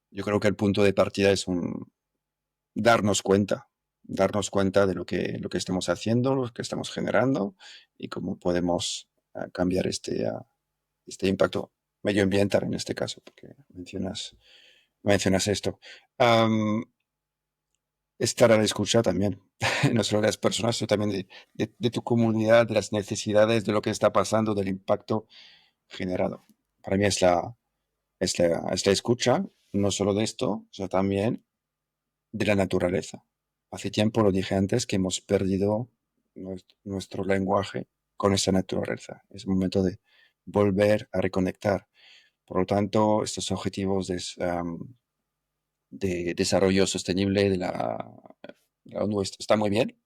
yo creo que el punto de partida es darnos cuenta, darnos cuenta de lo que estamos haciendo, lo que estamos generando y cómo podemos cambiar este impacto medioambiental en este caso, porque mencionas esto. Am, Estar a la escucha también, no solo de las personas, sino también de tu comunidad, de las necesidades, de lo que está pasando, del impacto generado. Para mí es la escucha, no solo de esto, sino también de la naturaleza. Hace tiempo lo dije antes que hemos perdido nuestro lenguaje con esa naturaleza. Es el momento de volver a reconectar. Por lo tanto, estos objetivos de desarrollo sostenible de la ONU está muy bien,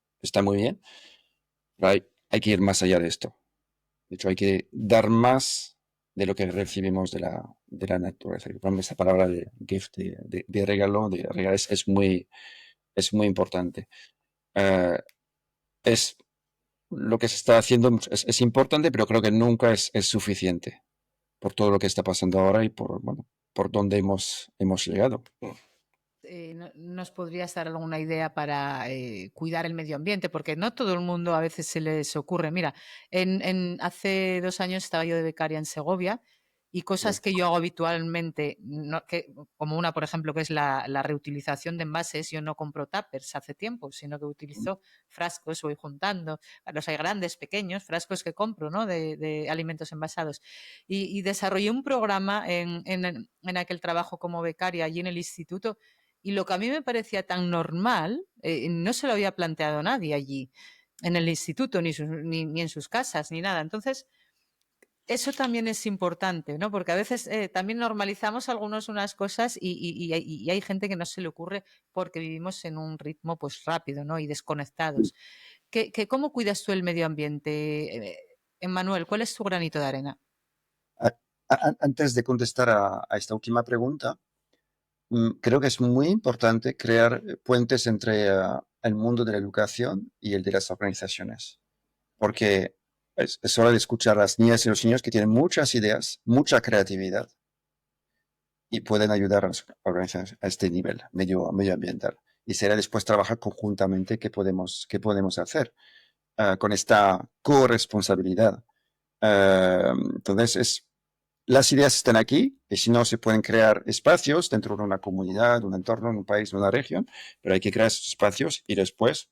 pero hay que ir más allá de esto. De hecho, hay que dar más de lo que recibimos de la naturaleza. Para mí esa palabra de gift, de regalo, es muy importante. Eh, es lo que se está haciendo es importante, pero creo que nunca es suficiente por todo lo que está pasando ahora y bueno, por dónde hemos llegado. ¿Nos podrías dar alguna idea para cuidar el medio ambiente? Porque no todo el mundo a veces se les ocurre. Mira, hace 2 años estaba yo de becaria en Segovia y cosas que yo hago habitualmente, como una, por ejemplo, que es la reutilización de envases. Yo no compro tuppers hace tiempo, sino que utilizo frascos, voy juntando, los hay grandes, pequeños, frascos que compro, ¿no? De alimentos envasados. Y desarrollé un programa en aquel trabajo como becaria allí en el instituto y lo que a mí me parecía tan normal, no se lo había planteado nadie allí, en el instituto, ni en sus casas, ni nada. Entonces, eso también es importante, ¿no? Porque a veces también normalizamos algunos unas cosas y hay gente que no se le ocurre porque vivimos en un ritmo pues rápido, ¿no? Y desconectados. ¿Cómo cuidas tú el medio ambiente? Emmanuel, ¿cuál es tu granito de arena? Antes de contestar a esta última pregunta, creo que es muy importante crear puentes entre el mundo de la educación y el de las organizaciones, porque es hora de escuchar a las niñas y los niños que tienen muchas ideas, mucha creatividad y pueden ayudar a las organizaciones a este nivel medioambiental. Y será después trabajar conjuntamente qué podemos hacer con esta corresponsabilidad. Entonces, las ideas están aquí y si no, se pueden crear espacios dentro de una comunidad, un entorno, un país, una región, pero hay que crear esos espacios y después,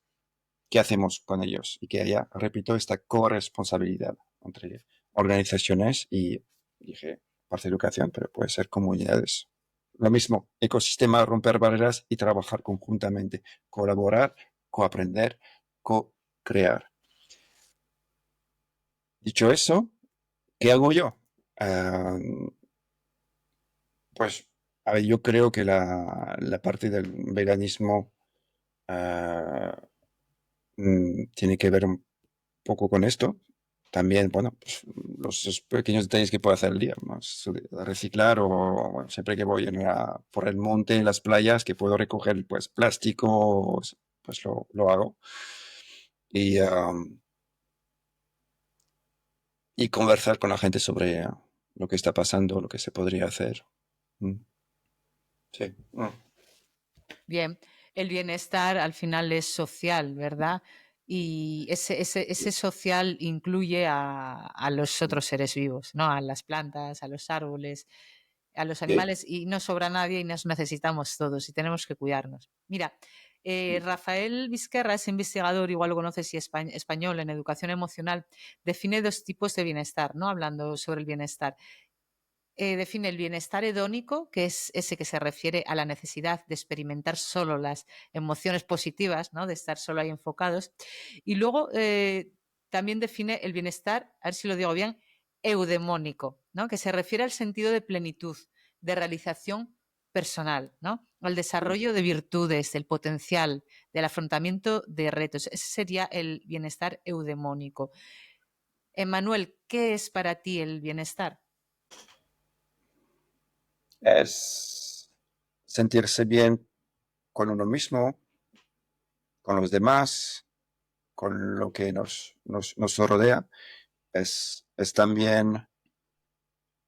¿qué hacemos con ellos? Y que haya, repito, esta corresponsabilidad entre organizaciones y, dije, parte de educación, pero puede ser comunidades. Lo mismo, ecosistema, romper barreras y trabajar conjuntamente, colaborar, coaprender, co-crear. Dicho eso, ¿qué hago yo? Ah, pues, a ver, yo creo que la parte del veganismo ah, tiene que ver un poco con esto. También, bueno, pues, los pequeños detalles que puedo hacer al día, más reciclar o bueno, siempre que voy por el monte, en las playas, que puedo recoger pues plástico, pues lo hago. Y, y conversar con la gente sobre lo que está pasando, lo que se podría hacer. Mm, sí. Bien, el bienestar al final es social, ¿verdad? Y ese social incluye a los otros seres vivos, ¿no? A las plantas, a los árboles, a los Sí. animales, y no sobra nadie y nos necesitamos todos y tenemos que cuidarnos. Mira, Rafael Vizquerra es investigador, igual lo conoces, y español en educación emocional, define dos tipos de bienestar, ¿no? Hablando sobre el bienestar. Define el bienestar hedónico, que es ese que se refiere a la necesidad de experimentar solo las emociones positivas, ¿no? De estar solo ahí enfocados. Y luego también define el bienestar, a ver si lo digo bien, eudemónico, ¿no? Que se refiere al sentido de plenitud, de realización personal, ¿no? Al desarrollo de virtudes, del potencial, del afrontamiento de retos. Ese sería el bienestar eudemónico. Emmanuel, ¿qué es para ti el bienestar? Es sentirse bien con uno mismo, con los demás, con lo que nos rodea. Es también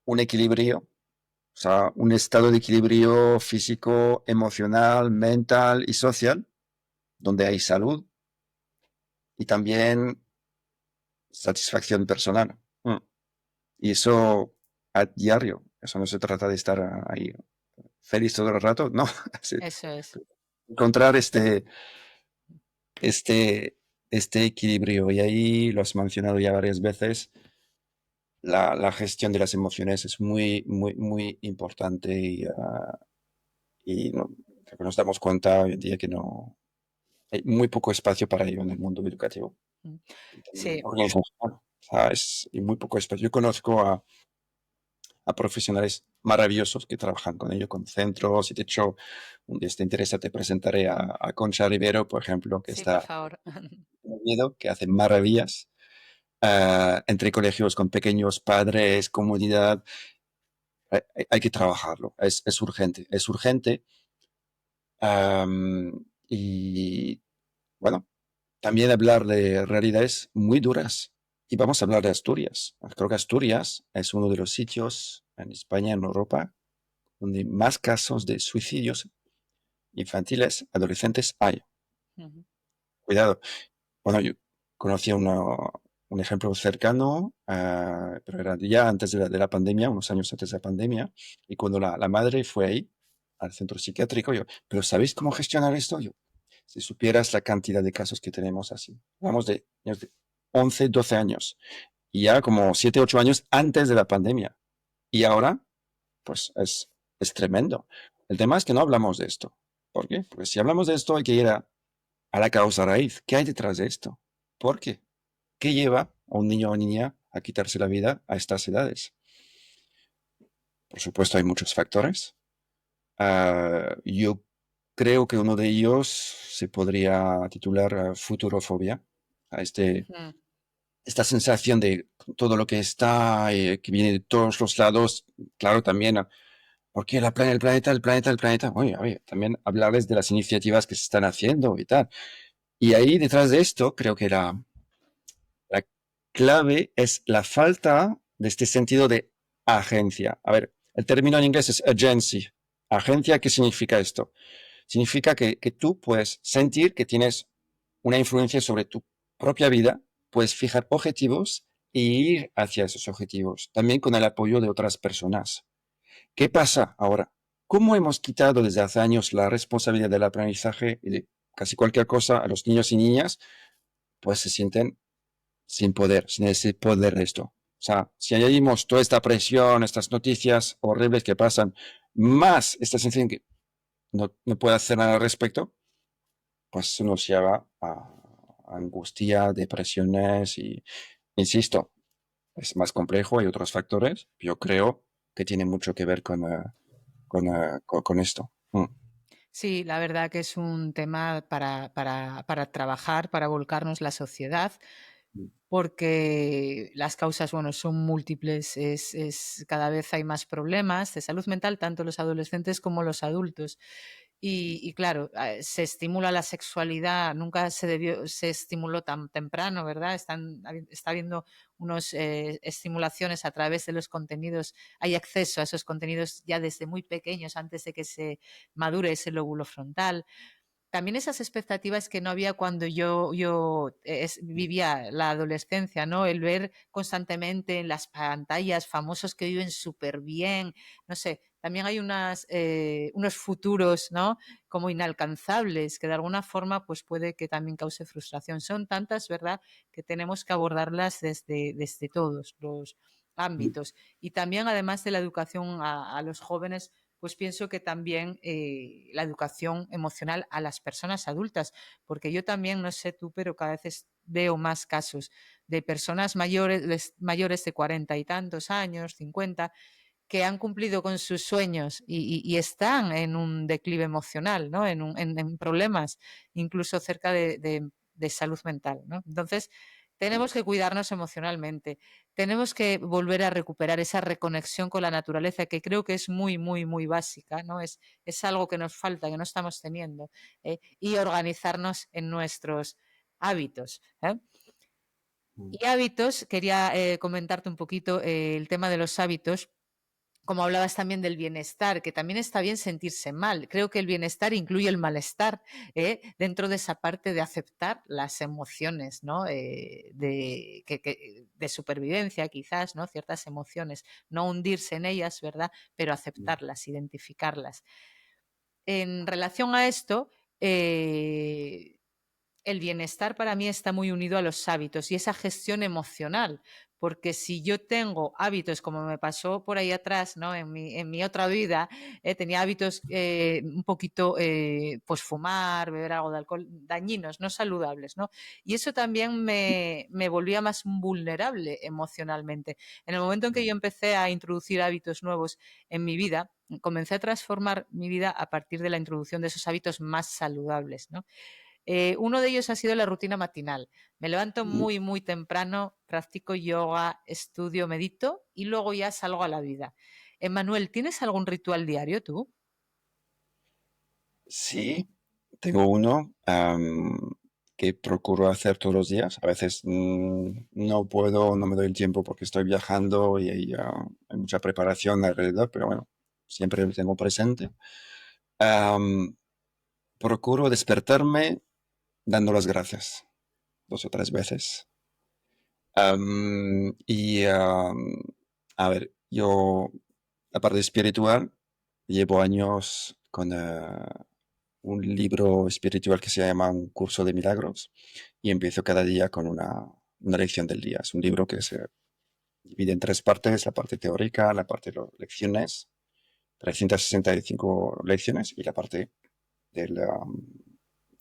un equilibrio, o sea, un estado de equilibrio físico, emocional, mental y social, donde hay salud y también satisfacción personal. Y eso a diario, eso no se trata de estar ahí feliz todo el rato, no, Eso es. encontrar este, este equilibrio. Y ahí lo has mencionado ya varias veces, la gestión de las emociones es muy, muy, muy importante y creo que nos damos cuenta hoy en día que no hay muy poco espacio para ello en el mundo educativo Mm. y también Sí, organizacional. O sea, y muy poco espacio. Yo conozco a profesionales maravillosos que trabajan con ello, con centros, y de hecho, un día si te interesa, te presentaré a Concha Rivero, por ejemplo, que sí, por está favor. en Oviedo, que hace maravillas entre colegios con pequeños padres, comunidad. Hay que trabajarlo, es urgente, es urgente. Y bueno, también hablar de realidades muy duras. Y vamos a hablar de Asturias. Creo que Asturias es uno de los sitios en España, en Europa, donde más casos de suicidios infantiles, adolescentes hay. Ujú. Cuidado. Bueno, yo conocí un ejemplo cercano, pero era ya antes de la pandemia, unos años antes de la pandemia, y cuando la madre fue ahí, al centro psiquiátrico, yo, ¿pero sabéis cómo gestionar esto? Yo, si supieras la cantidad de casos que tenemos así. Vamos de niños de 11, 12 años, y ya como 7, 8 años antes de la pandemia. Y ahora, pues es tremendo. El tema es que no hablamos de esto. ¿Por qué? Porque si hablamos de esto hay que ir a la causa raíz. ¿Qué hay detrás de esto? ¿Por qué? ¿Qué lleva a un niño o niña a quitarse la vida a estas edades? Por supuesto, hay muchos factores. Yo creo que uno de ellos se podría titular futurofobia. A Mm. esta sensación de todo lo que está, que viene de todos los lados. Claro, también, ¿por qué el planeta, el planeta, el planeta? Oye, oye, también hablarles de las iniciativas que se están haciendo y tal. Y ahí detrás de esto, creo que la clave es la falta de este sentido de agencia. A ver, el término en inglés es agency. Agencia, ¿qué significa esto? Significa que tú puedes sentir que tienes una influencia sobre tu propia vida, puedes fijar objetivos e ir hacia esos objetivos, también con el apoyo de otras personas. ¿Qué pasa ahora? ¿Cómo hemos quitado desde hace años la responsabilidad del aprendizaje y de casi cualquier cosa a los niños y niñas? Pues se sienten sin poder, sin ese poder de esto. O sea, si añadimos toda esta presión, estas noticias horribles que pasan, más esta sensación que no puede hacer nada al respecto, pues eso nos lleva a angustia, depresiones y, insisto, es más complejo, hay otros factores. Yo creo que tiene mucho que ver con esto. Sí, la verdad que es un tema para trabajar, para volcarnos la sociedad, porque las causas, bueno, son múltiples, cada vez hay más problemas de salud mental, tanto los adolescentes como los adultos. Y claro, se estimula la sexualidad, nunca se estimuló tan temprano, ¿verdad? Está habiendo unas estimulaciones a través de los contenidos, hay acceso a esos contenidos ya desde muy pequeños, antes de que se madure ese lóbulo frontal. También esas expectativas que no había cuando yo vivía la adolescencia, ¿no? El ver constantemente en las pantallas famosos que viven súper bien, no sé, también hay unos futuros, ¿no? Como inalcanzables, que de alguna forma pues puede que también cause frustración. Son tantas, ¿verdad?, que tenemos que abordarlas desde todos los ámbitos. Y también, además de la educación a los jóvenes, pues pienso que también la educación emocional a las personas adultas, porque yo también, no sé tú, pero cada vez veo más casos de personas mayores de 40 y tantos años, 50, que han cumplido con sus sueños y están en un declive emocional, ¿no? En problemas, incluso cerca de salud mental, ¿no? Entonces, tenemos que cuidarnos emocionalmente, tenemos que volver a recuperar esa reconexión con la naturaleza, que creo que es muy, muy, muy básica, ¿no? Es algo que nos falta, que no estamos teniendo, y organizarnos en nuestros hábitos. Y hábitos, quería comentarte un poquito el tema de los hábitos. Como hablabas también del bienestar, que también está bien sentirse mal. Creo que el bienestar incluye el malestar, dentro de esa parte de aceptar las emociones, ¿no? De supervivencia, quizás, ¿no? Ciertas emociones, no hundirse en ellas, ¿verdad? Pero aceptarlas, identificarlas. En relación a esto, el bienestar para mí está muy unido a los hábitos y esa gestión emocional, porque si yo tengo hábitos, como me pasó por ahí atrás, ¿no? En mi otra vida, tenía hábitos un poquito, pues fumar, beber algo de alcohol, dañinos, no saludables, ¿no? Y eso también me volvía más vulnerable emocionalmente. En el momento en que yo empecé a introducir hábitos nuevos en mi vida, comencé a transformar mi vida a partir de la introducción de esos hábitos más saludables, ¿no? Uno de ellos ha sido la rutina matinal. Me levanto muy, muy temprano, practico yoga, estudio, medito y luego ya salgo a la vida. Emmanuel, ¿tienes algún ritual diario tú? Sí, tengo uno que procuro hacer todos los días. A veces no puedo, no me doy el tiempo porque estoy viajando y hay mucha preparación alrededor, pero bueno, siempre lo tengo presente. Am, Procuro despertarme dando las gracias 2 o 3 veces. A ver, yo, la parte espiritual, llevo años con un libro espiritual que se llama Un curso de milagros y empiezo cada día con una lección del día. Es un libro que se divide en 3 partes: la parte teórica, la parte de las lecciones, 365 lecciones, y la parte del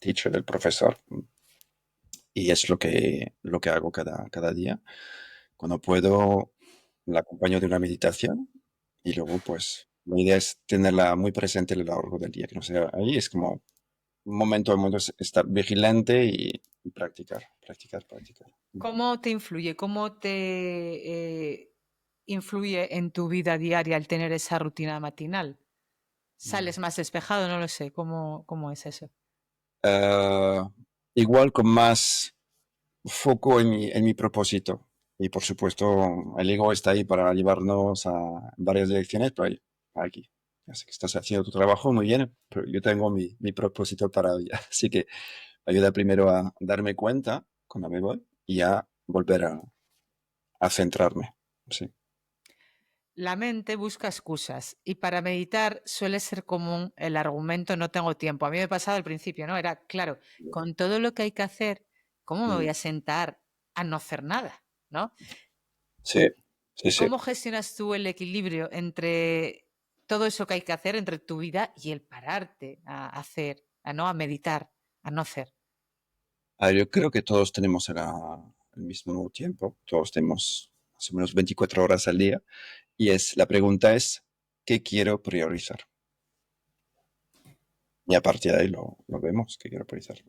teacher, del profesor. Y es lo que hago cada día. Cuando puedo, la acompaño de una meditación y luego, pues, la idea es tenerla muy presente a lo largo del día, que no sea ahí, es como un momento, estar vigilante y practicar, practicar, practicar. ¿Cómo te influye? ¿Cómo te influye en tu vida diaria el tener esa rutina matinal? Mm. ¿Sales más despejado? No lo sé. ¿Cómo es eso? Eh, Igual con más foco en mi propósito. Y por supuesto, el ego está ahí para llevarnos a varias direcciones, pero aquí. Ya sé que estás haciendo tu trabajo muy bien, pero yo tengo mi propósito para hoy. Así que me ayuda primero a darme cuenta cuando me voy y a volver a centrarme. Sí. La mente busca excusas y para meditar suele ser común el argumento no tengo tiempo. A mí me pasaba al principio, ¿no? Era, claro, con todo lo que hay que hacer, ¿cómo me voy Mm. a sentar a no hacer nada? ¿No? Sí, sí, sí. ¿Cómo gestionas tú el equilibrio entre todo eso que hay que hacer, entre tu vida y el pararte a hacer, a no a meditar, a no hacer? A ver, yo creo que todos tenemos el mismo tiempo, todos tenemos más o menos 24 horas al día, y la pregunta es, ¿qué quiero priorizar? Y a partir de ahí lo vemos, ¿qué quiero priorizar?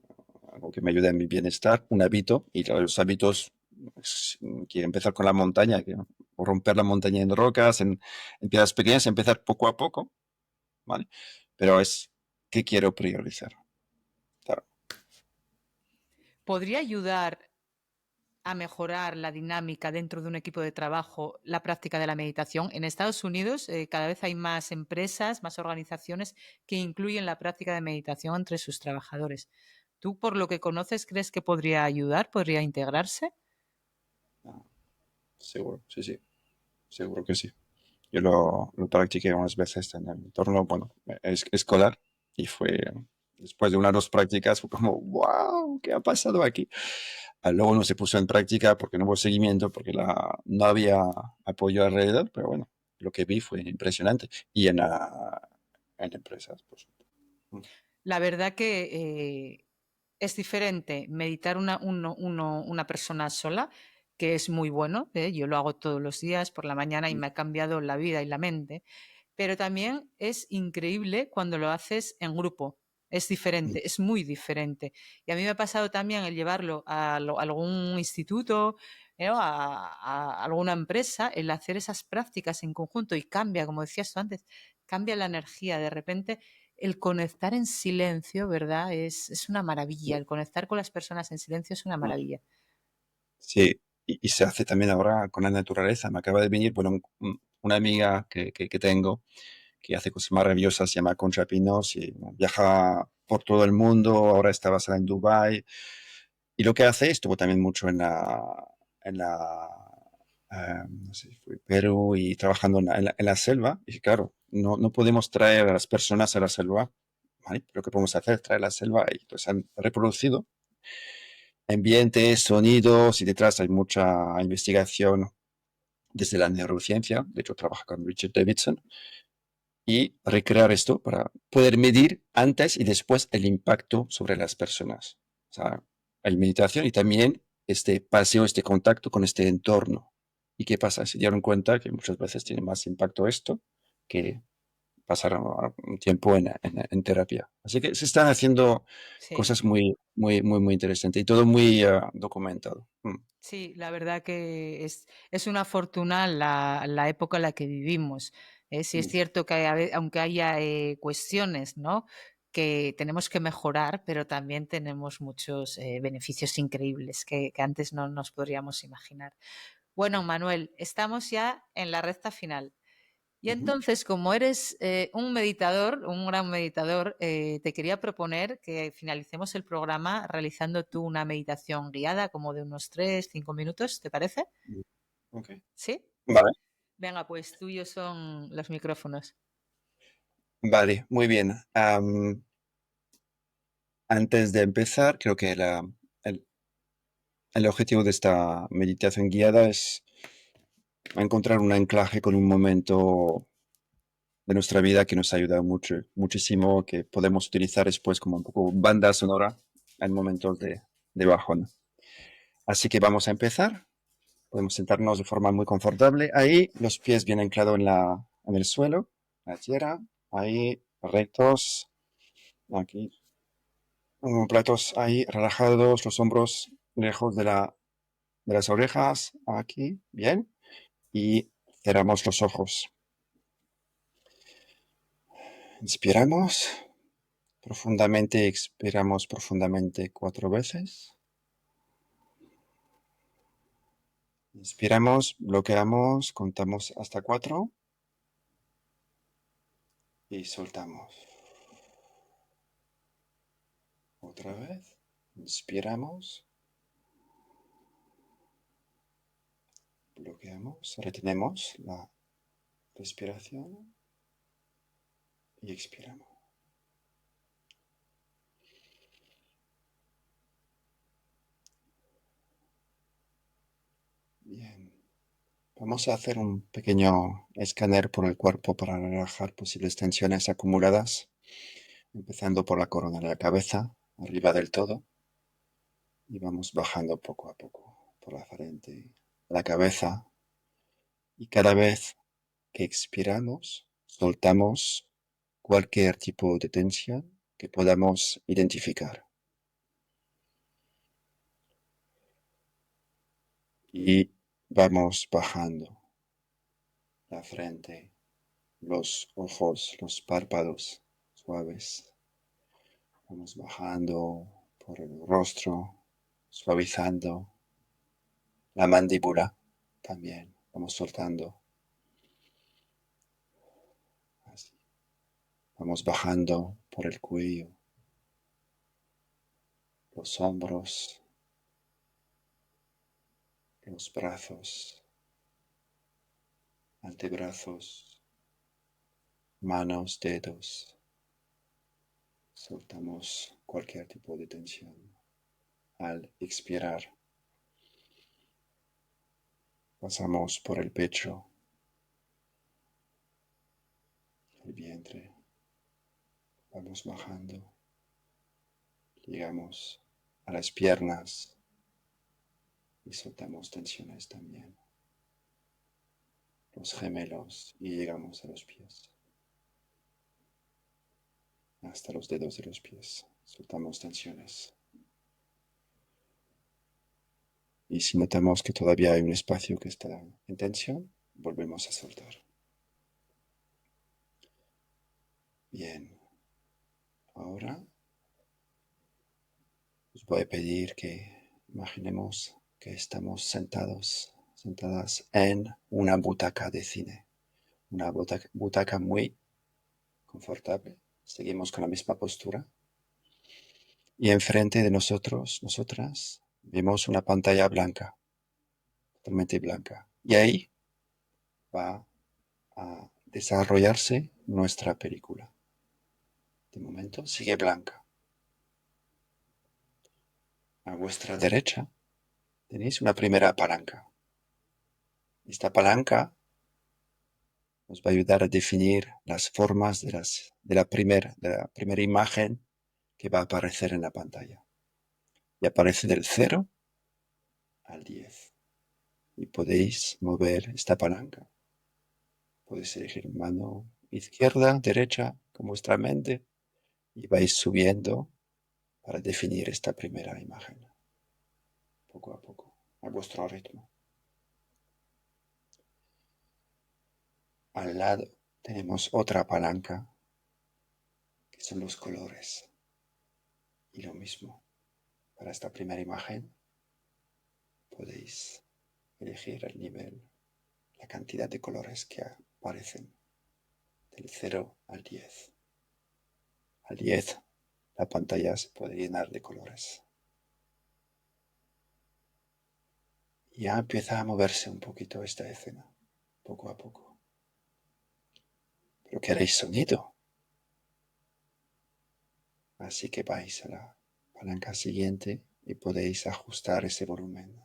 Algo que me ayude a mi bienestar, un hábito, y los hábitos, pues, quiero empezar con la montaña, o romper la montaña en rocas, en piedras pequeñas, empezar poco a poco, ¿vale? Pero ¿qué quiero priorizar? Claro. ¿Podría ayudar a mejorar la dinámica dentro de un equipo de trabajo la práctica de la meditación? En Estados Unidos cada vez hay más empresas, más organizaciones que incluyen la práctica de meditación entre sus trabajadores. ¿Tú, por lo que conoces, crees que podría ayudar, podría integrarse? Seguro, sí, sí, seguro que sí. Yo lo practiqué unas veces en el entorno, bueno, escolar y fue, después de unas dos prácticas, fue como, wow, ¿qué ha pasado aquí? Luego no se puso en práctica porque no hubo seguimiento, porque no había apoyo alrededor, pero bueno, lo que vi fue impresionante. Y en empresas, pues. La verdad que es diferente meditar una persona sola, que es muy bueno, ¿eh? Yo lo hago todos los días por la mañana y me ha cambiado la vida y la mente, pero también es increíble cuando lo haces en grupo. Es diferente, es muy diferente. Y a mí me ha pasado también el llevarlo a algún instituto, a alguna empresa, el hacer esas prácticas en conjunto y cambia, como decías tú antes, cambia la energía. De repente, el conectar en silencio, ¿verdad? Es una maravilla. El conectar con las personas en silencio es una maravilla. Sí, y se hace también ahora con la naturaleza. Me acaba de venir, bueno, una amiga que tengo que hace cosas maravillosas, se llama Concha Pinos y bueno, viaja por todo el mundo, ahora está basada en Dubái. Y lo que hace, estuvo también mucho no sé, fue Perú y trabajando en la selva. Y claro, no podemos traer a las personas a la selva, ¿vale? Lo que podemos hacer es traer la selva y pues han reproducido ambientes, sonidos y detrás hay mucha investigación desde la neurociencia. De hecho, trabaja con Richard Davidson y recrear esto para poder medir antes y después el impacto sobre las personas. O sea, hay meditación y también este paseo, este contacto con este entorno. ¿Y qué pasa? Se dieron cuenta que muchas veces tiene más impacto esto que pasar un tiempo en terapia. Así que se están haciendo Sí. cosas muy, muy, muy, muy interesantes y todo muy documentado. Sí, la verdad que es una fortuna la época en la que vivimos. Sí es Mm, cierto que aunque haya cuestiones, ¿no? Que tenemos que mejorar, pero también tenemos muchos beneficios increíbles que antes no nos podríamos imaginar. Bueno, sí. Manuel, estamos ya en la recta final. Y Ujú. entonces, como eres un meditador, un gran meditador, te quería proponer que finalicemos el programa realizando tú una meditación guiada, como de unos 3, 5 minutos, ¿te parece? Mm, ok. ¿Sí? Vale, Venga, pues tuyos son los micrófonos. vale, muy bien. Antes de empezar, creo que el, el objetivo de esta meditación guiada es encontrar un anclaje con un momento de nuestra vida que nos ayuda mucho, muchísimo, que podemos utilizar después como un poco banda sonora en momentos de bajón. Así que vamos a empezar. Podemos sentarnos de forma muy confortable. Ahí los pies bien anclados en el suelo, la tierra. Ahí rectos. Aquí. Platos ahí relajados, los hombros lejos de las orejas. Aquí. Bien. Y cerramos los ojos. Inspiramos profundamente, expiramos profundamente 4 veces. Inspiramos, bloqueamos, contamos hasta 4 y soltamos. Otra vez. Inspiramos, bloqueamos, retenemos la respiración y expiramos. Bien. Vamos a hacer un pequeño escáner por el cuerpo para relajar posibles tensiones acumuladas, empezando por la corona de la cabeza, arriba del todo, y vamos bajando poco a poco por la frente, la cabeza, y cada vez que expiramos, soltamos cualquier tipo de tensión que podamos identificar. Y vamos bajando la frente, los ojos, los párpados suaves. Vamos bajando por el rostro, suavizando la mandíbula también. Vamos soltando. Así. Vamos bajando por el cuello, los hombros, los brazos, antebrazos, manos, dedos. Soltamos cualquier tipo de tensión al expirar. Pasamos por el pecho, el vientre, vamos bajando, llegamos a las piernas y soltamos tensiones también, los gemelos y llegamos a los pies, hasta los dedos de los pies, soltamos tensiones. Y si notamos que todavía hay un espacio que está en tensión, volvemos a soltar. Bien, ahora os voy a pedir que imaginemos que estamos sentadas en una butaca de cine. Una butaca muy confortable. Seguimos con la misma postura. Y enfrente de nosotras, vemos una pantalla blanca, totalmente blanca. Y ahí va a desarrollarse nuestra película. De momento sigue blanca. A vuestra derecha tenéis una primera palanca. Esta palanca nos va a ayudar a definir las formas de la primera imagen que va a aparecer en la pantalla. Y aparece del 0 al 10. Y podéis mover esta palanca. Podéis elegir mano izquierda, derecha, con vuestra mente, y vais subiendo para definir esta primera imagen, poco a poco, a vuestro ritmo. Al lado tenemos otra palanca, que son los colores. Y lo mismo, para esta primera imagen, podéis elegir el nivel, la cantidad de colores que aparecen, del 0 al 10. Al 10, la pantalla se puede llenar de colores. Y ya empieza a moverse un poquito esta escena, poco a poco. Pero queréis sonido. Así que vais a la palanca siguiente y podéis ajustar ese volumen.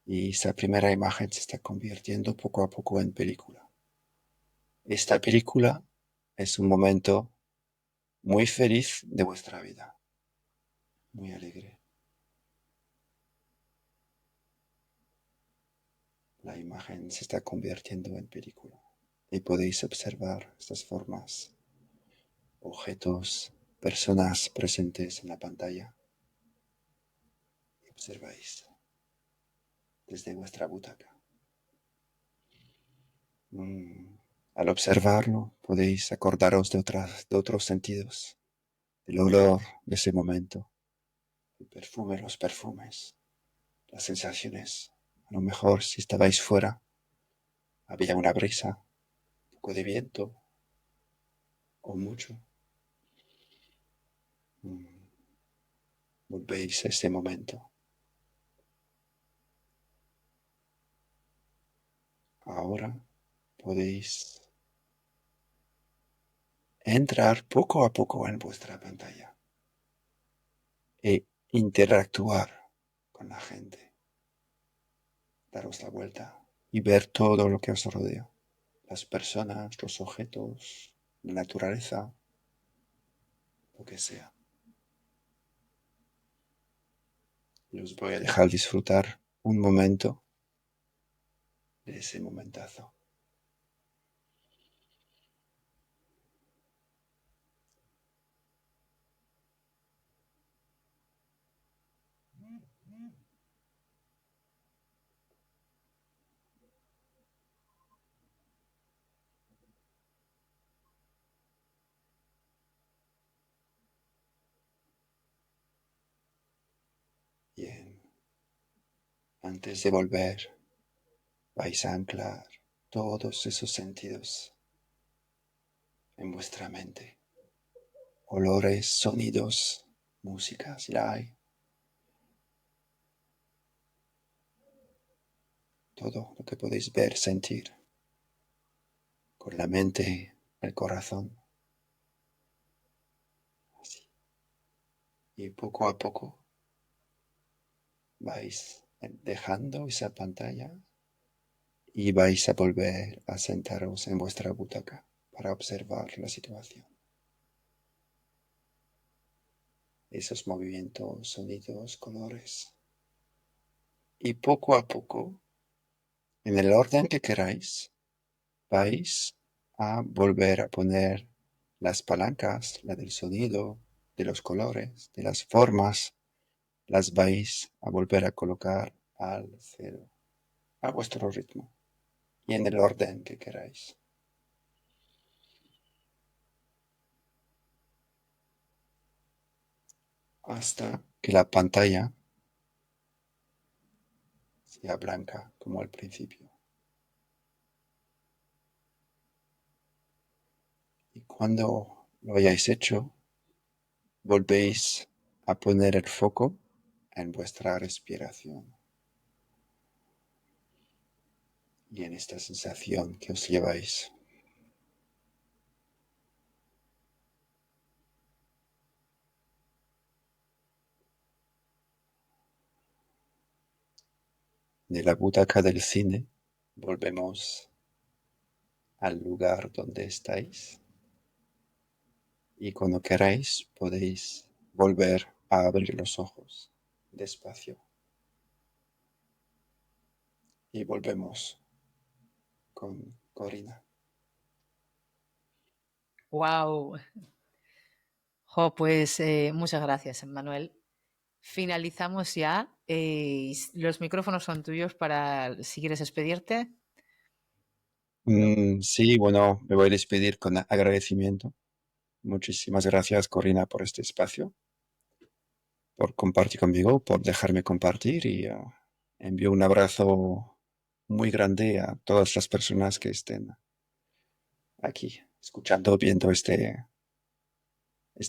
Y esa primera imagen se está convirtiendo poco a poco en película. Esta película es un momento muy feliz de vuestra vida, muy alegre. La imagen se está convirtiendo en película y podéis observar estas formas, objetos, personas presentes en la pantalla. Y observáis desde vuestra butaca. Al observarlo podéis acordaros de otros sentidos, del olor de ese momento, el perfume, los perfumes, las sensaciones. A lo mejor si estabais fuera, había una brisa, un poco de viento o mucho. Volvéis a ese momento. Ahora podéis entrar poco a poco en vuestra pantalla e interactuar con la gente. Daros la vuelta y ver todo lo que os rodea. Las personas, los objetos, la naturaleza, lo que sea. Y os voy a dejar disfrutar un momento de ese momentazo. Bien. Antes de volver, vais a anclar todos esos sentidos en vuestra mente. Olores, sonidos, música, si la hay. todo lo que podéis ver, sentir, con la mente, el corazón. Así. Y poco a poco vais dejando esa pantalla y vais a volver a sentaros en vuestra butaca para observar la situación. Esos movimientos, sonidos, colores. Y poco a poco, en el orden que queráis, vais a volver a poner las palancas, la del sonido, de los colores, de las formas, las vais a volver a colocar al cero, a vuestro ritmo y en el orden que queráis. Hasta que la pantalla sea blanca como al principio. Y cuando lo hayáis hecho, volvéis a poner el foco en vuestra respiración y en esta sensación que os lleváis. De la butaca del cine volvemos al lugar donde estáis y cuando queráis podéis volver a abrir los ojos despacio y volvemos con Corina. ¡Wow! Pues muchas gracias, Emmanuel. Finalizamos ya. Los micrófonos son tuyos para si quieres despedirte. Sí, bueno, me voy a despedir con agradecimiento. Muchísimas gracias, Corina, por este espacio, por compartir conmigo, por dejarme compartir y envío un abrazo muy grande a todas las personas que estén aquí escuchando, viendo este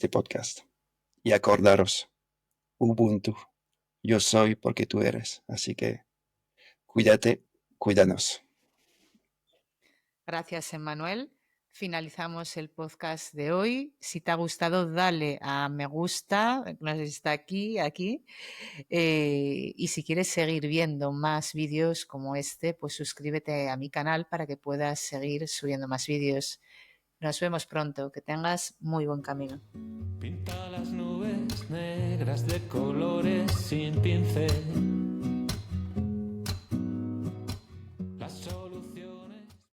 podcast. Y acordaros, Ubuntu, yo soy porque tú eres. Así que cuídate, cuídanos. Gracias, Emmanuel. Finalizamos el podcast de hoy. Si te ha gustado, dale a me gusta, no sé si está aquí. Y si quieres seguir viendo más vídeos como este, pues suscríbete a mi canal para que puedas seguir subiendo más vídeos. Nos vemos pronto. Que tengas muy buen camino. Pinta las nubes negras de colores sin pincel.